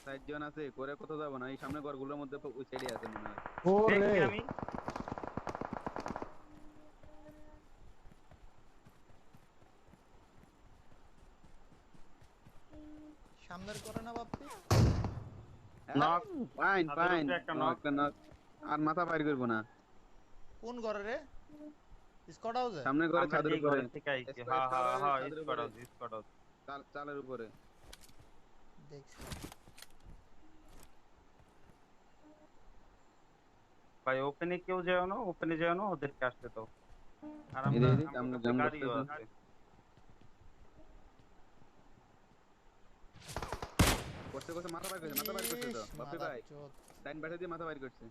60 জন আছে, করে কোথাও যাবো না, এই সামনে ঘরগুলোর মধ্যে ওই সাইডে আছে মনে হয়। ওরে দেখছি আমি। সামনের করে না বাপ্পি? নক, ফাইন তাদের ফাইন, উপরে একটা knock। একটা knock। আর মাথা বাইর করবো না। কোন ঘরে রে? স্কট হাউসে? সামনে ঘরে আমরা ছাদের যেই উপরে, ঘরে থেকে আইছি। হ্যাঁ হ্যাঁ হ্যাঁ, স্কট হাউস, স্কট হাউস। চালের উপরে। দেখছি। ভাই ওপেনে কেউ যেও না, ওপেনে যেও না, ওদেরকে আসতে দাও। আর এই আমরা যে, আমরা জাম গাড়িও করতেছি। আছে। করতে করতে মাথা বাইর করছে, মাথা বাইর করছে তো ইস, বাপরে ভাই, মাদারচোদ। ডাইন পাশে দিয়ে মাথা বাইর করছে।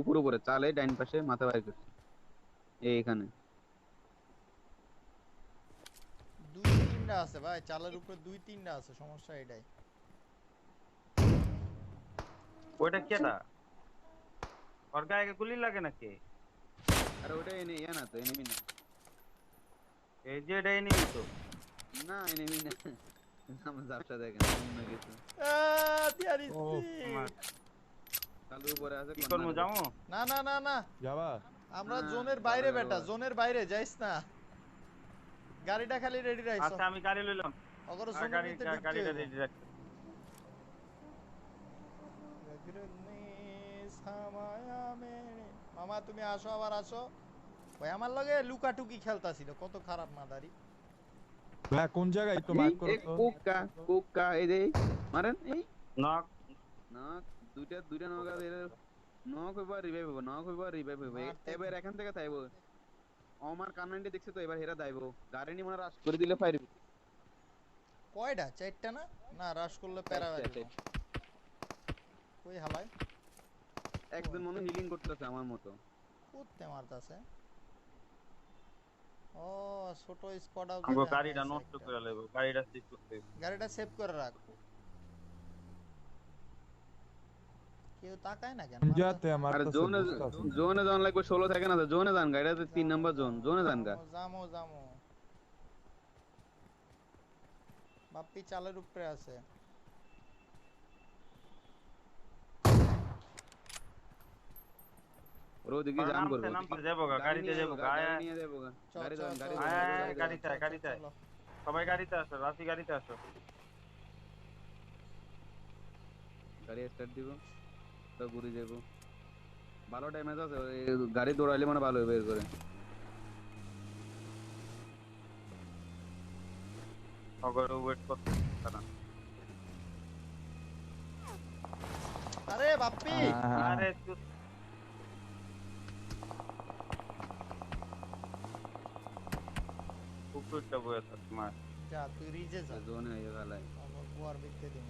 উপরে উপরে চালে ডাইন পাশে মাথা বাইর করছে এইখানে। দুই তিনটা আছে ভাই, চালের উপরে দুই তিনটা আছে, সমস্যা এটাই। ওইটা কেডা? ওর গায়ে গুলি লাগে নাকি? আরে ওটা এনে ইয়া না তো, এনিমি না। এই যে এটা এনিমি তো। না এনিমি না, আমার জাবসা দেখেন অন্য কিছু। দিয়ারিছি। আমার চালুর উপরে আছে কি কোন করবো, না। যাবো? না না না না, যাবা? আমরা না, জোনের বাইরে যাবে, বেটা, যাবে। জোনের বাইরে যাইস না। গাড়িটা খালি রেডি রাখছো। আচ্ছা আমি গাড়ি লইলাম। অগর আর জোনের গাড়ি ভিতরে ঢুকতে গাড়িটা হইবো। রেডি রাখতে। মামা তুমি আসো, আবার আসো ভাই। আমার লগে লুকাটুকি খেলতাছিল, কত খারাপ মাদারি। ভাই কোন জায়গায় একটু এই, মার্ক করো এই তো। কুক্কা কুক্কা এই যে মারেন এই নক, না, দুইটা নক আছে, নক হইবা রিভাইভ হইব, নক হইবা রিভাইভ হইব। মারতে এবার এখান থেকে তাইবো আমার কানেন্টে দেখছে তো, এবার হেরা দাইবো গাড়ি নি মনে রাশ করে দিলে ফাইর। কয়টা? চারটা না? না রাশ করলে প্যারা হয়ে যাবে। কই হালাই? একজন মনে হিলিং করতেছে আমার মতো। কুত্তে মারতাছে। ও ছোট স্কট হাউস। আমগো গাড়িটা নষ্ট করে লইব, গাড়িটা ঠিক করতে হইব। গাড়িটা সেভ করে রাখ। কেউ তাকায় না কেন? যাতে আমার আরে তো জোনে জোনে যান লাগবে 16 সেকেন্ড আছে, জোনে যান, গাড়িতে 3 নাম্বার জোন, জোনে যান গা। জামো জামো। বাপ্পি চালের উপরে আছে। ওর ওদিকে জাম করবে, নামতে যাবো গা, গাড়িতে যাবো গা। গাড়ি নিয়ে যাবো গা, চল, গাড়ি চল, যান, গাড়ি চল। যান, আয়, গাড়ি যান। গাড়ি চাই, গাড়ি চাই। চলো। সবাই গাড়িতে আসো, রাফি গাড়িতে আসো। গাড়ি স্টার্ট দিব তো ঘুরে যাবো। ভালো ড্যামেজ আছে, ওই গাড়ি দৌড়াইলে মানে ভালো বের করে। অগর ওয়েট করতে না। আরে বাপ্পি আরে তুই কুকুরটা বয়ে থাক তোমার। যা তুই রিজে যা। জোনে হয়ে গেল আমার বুয়ার বিকতে দিম।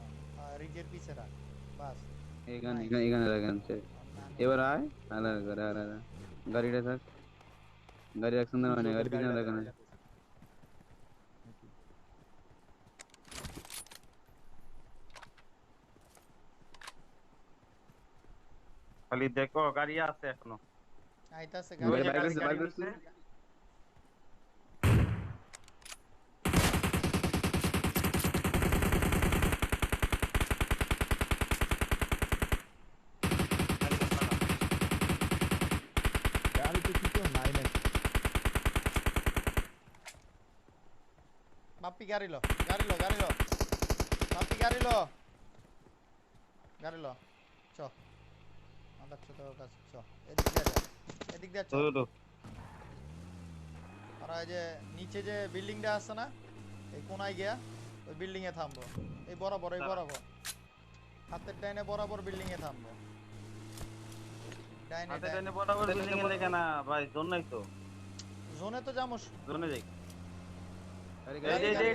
রিজের পিছে রাখ বাস। এখানে এখানে রাখেন সে। এবার আয় আলা করে আলা গাড়িটা থাক, গাড়ি এক সুন্দর মানে গাড়ি পিছনে রাখেন। খালি দেখো গাড়ি আছে এখনো। আইতাছে গাড়ি গাড়ি। বাইরে গাড়ি বাইরে উঠছে। বাপ্পি গাড়ি লো বাপ্পি গাড়ি লো চ আমাদের ছোট কাছে চ এদিক দিয়ে চ ধরো আর এই যে নিচে যে বিল্ডিংটা আছে না এই কোনায় গিয়া ওই বিল্ডিং এ থামবো এই বরাবর হাতের ডাইনে বরাবর বিল্ডিং এ থামবো হাতে টানে বরাবর বিল্ডিং এ লেখা না ভাই জোন নাই তো জোনে তো যাবো জোনে যাই আরে এই যে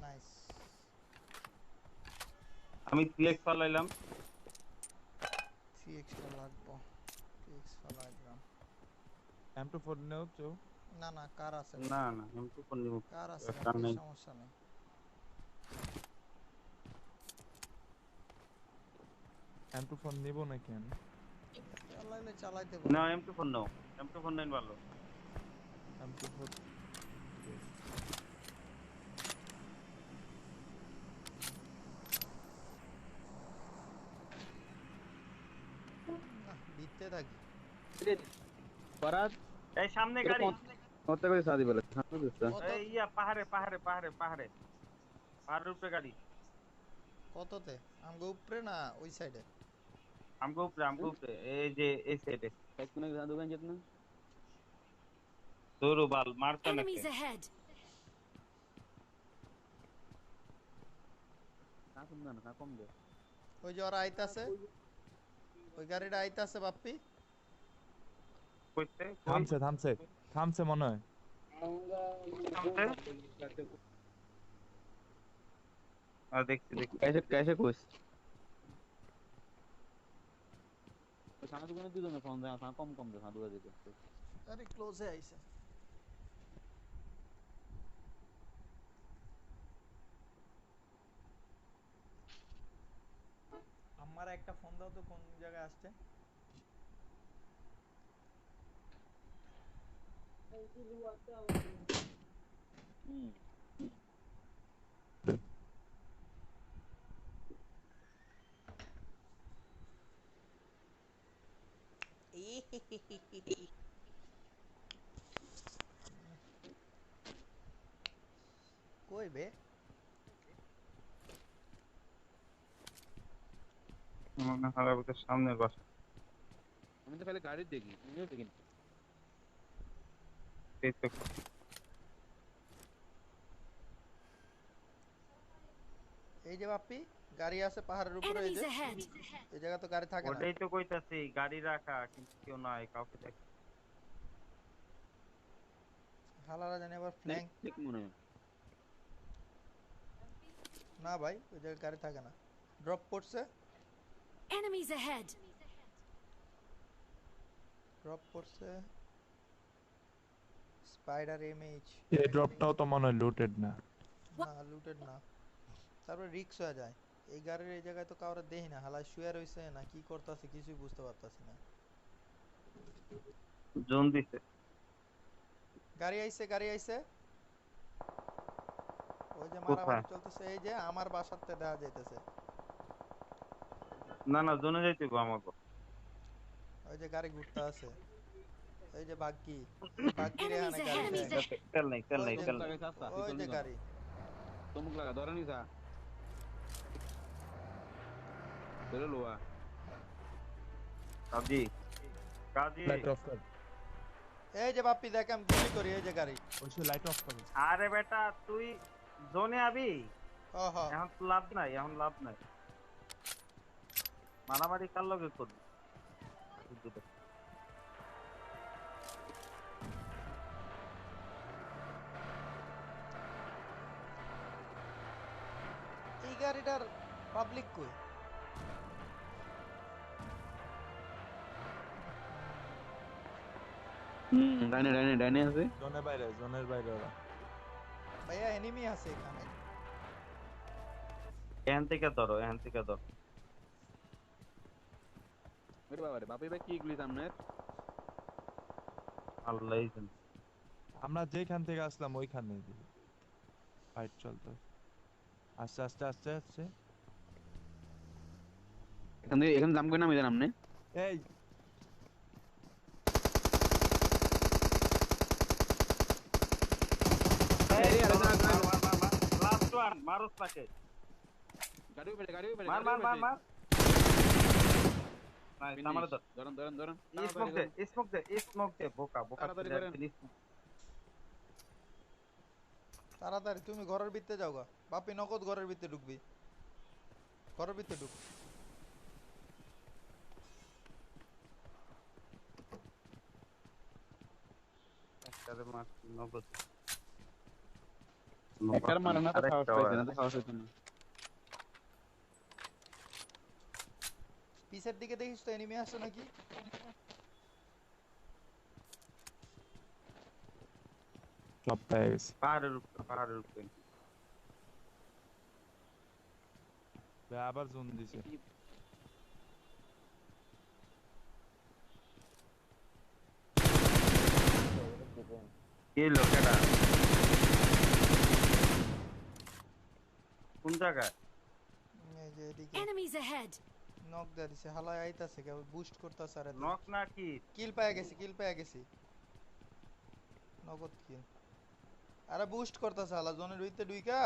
নাইস আমি সিলেক্ট পালাইলাম 3x টা লাগবো 3x লাগলাম M24 নেও তো না কার আছে না আমি তো কোন নিব কার আছে কার নাই সমস্যা নেই M24 নিব নাকি আমি চালাইতে না M24 নাও M24 নাইন ভালো M24 দিতে থাকি ফরাদ এই সামনে গাড়ি কত করে শাদি বলে সামনে দিছে এই ইয়া পাহাড়ের উপরে গাড়ি কততে আমগো উপরে না ওই সাইডে আমগো উপরে এই যে এই সাইডে এক কোনে দোকান যেত না দৌড়ো বাল মারতে না Enemies ahead. না কম না কম দে ওই যে ওরা আইতাছে ওই গাড়িটা আইতাছে বাপ্পি কইতে থামছে মনে হয় দেখছি कैसे कुछ সামনে দোকানে দুজনে ফোন দেয় কম দে সাধু দিতে আরে ক্লোজে আইছে আমার একটা ফোন দাও তো কোন জায়গায় আসছে কই বে মনে হয় ওদের সামনের বাসা আমি তো খালি গাড়ি দেখি তুমিও দেখি এই তো এই যে বাপ্পি গাড়ি আছে পাহাড়ের উপরে এই Enemies যে ahead. এই জায়গা তো গাড়ি থাকে না ওটাই তো কইতাছি গাড়ি রাখা কিন্তু কেউ নাই কাউকে দেখ হালারা জানি আবার ফ্ল্যাঙ্ক ঠিক মনে হয় না ভাই ওই জায়গায় গাড়ি থাকে না ড্রপ করছে Enemies ahead. স্পাইডার এমএইচ এই ড্রপটাও তো মনে হয় লুটেড না না লুটেড না তারপরে রিক্স হয়ে যায় এই গাড়ির এই জায়গায় তো কাউরে দেখি না হালাই শুয়ে রইছে না কি করতেছে কিছুই বুঝতে পারতাছি না জোন দিছে গাড়ি আইছে ওই যে কোথায়? মারামারি চলতেছে এই যে আমার বাসাতে দেখা যাইতেছে না জোনে যাইতে গো আমাকে ওই যে গাড়ি ঘুরতে আছে এই যে বাগ্গি রে Enemies হানে ahead. গাড়ি Enemies দেয়। ahead. তেল নাই ওই যে গাড়ি তোমুক লাগা ধরে নিছা ধরে লোয়া কাজী লাইট অফ কর এই যে বাপ্পি দেখ আমি গুলি করি এই যে গাড়ি ওই লাইট অফ কর আরে বেটা তুই জোনে আবি ওহ এখন তো লাভ নাই মারামারি কার লগে করবি এই গাড়িটার পাবলিক কই ডাইনে আছে জোনের বাইরে ওরা ভাইয়া এনিমি আছে এখানে এখান থেকে ধরো আরে বাবা রে বাপি ভাই কি গুলি সামনে আল্লাহই জানে আমরা যেখান থেকে আসলাম ওইখানে ফাইট চলতো আস্তে এখানে জাম করে নামে দেন আপনি এই এই, লাস্ট ওয়ান মারুস তাকে গাড়ি উপরে মার মার মার মার নাইস আমারে ধর ধরুন স্মোক দে বোকা বোকা তাড়াতাড়ি ছেলে, করেন। জিনিস। তাড়াতাড়ি তুমি ঘরের ভিতরে যাও গা বাপি নগদ ঘরের ভিতরে ঢুকবি ঘরের ভিতরে ঢুক একটারে মার নগদ একটার মারে না তো সাহস আরেকটা পাইছে না হয়। তো সাহস হইতো না পিছের দিকে দেখিস তো এনিমি আসছে নাকি সব পেয়ে গেছে পাহাড়ের উপরে আবার জোন দিছে কি লোকেরা কোন জায়গায় এই যে এদিকে Enemies ahead! নক দে দিছে হালায় আইতাছে কেবল বুস্ট করতেছে আরে নক নাকি কিল পেয়ে গেছি নগদ কিল আরে বুস্ট করতেছে হালা জোনের ভিতরে ঢুইকা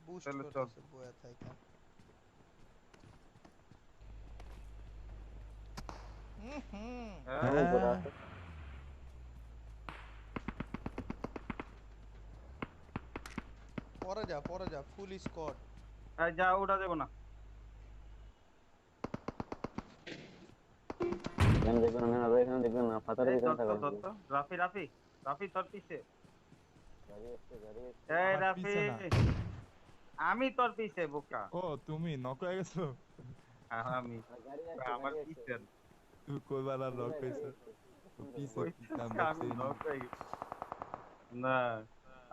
বুস্ট চলো, চল। করতেছে বয়া থাইকা হুম হ্যাঁ, পরে যা ফুল স্কোয়াড এই যা উঠা যাবো না এই ধর তো, রাফি তোর পিছে এই আমার রাফি পিছে না। আমি তোর পিছে বোকা ও তুমি নক হয়ে গেছো আর আমি আমার পিছে তুই কইবার আর নক হইছো পিছে ওই পিছে আমি দেখছি। knock হয়ে গেছি। না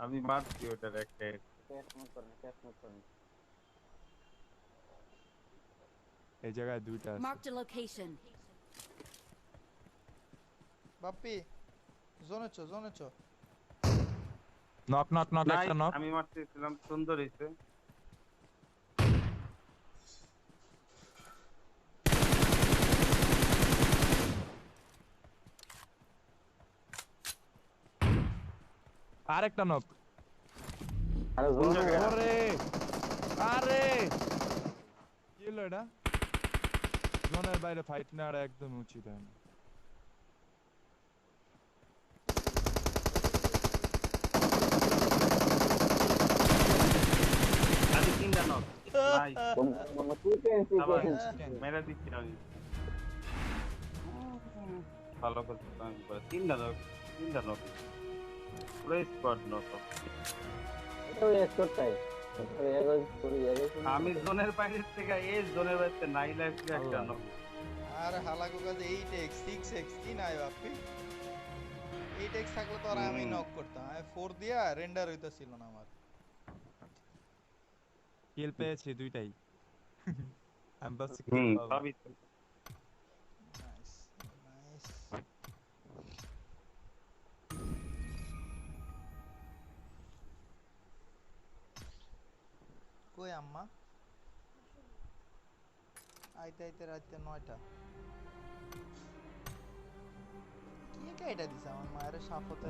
আমি মারছি ওটার একটা এই জায়গায় দুইটা আছে Marked a location. বাপ্পি জোনে চো নক নক নক নাই, একটা নক আমি মারতেছিলাম সুন্দর হইছে আরেকটা নক কোন জায়গায়? আরে আরে কি হলো এটা জোনের বাইরে ফাইট না আর একদম উচিত হয় না আমি তিনটা নক নাই আবার মেরা দিচ্ছি আমি ভালো করতে আমি করে তিনটা নক পুরো স্পট নক আমি জোনের বাইরে থেকে এই জোনের বাইরে নাই লাইফ একটা নক আর হালাকো কাছে 8x 6x কি নাই বাপ্পি 8x থাকলে তো আর আমি নক করতাম আমি 4 দিয়া রেন্ডার হইতাছিল না আমার কিল পেয়েছি দুইটাই আমি বাস সবই তো। নাইস নাইস কই আম্মা আইতে রাতে 9টা কি এটা দিছে আমার মায়ের সাফতে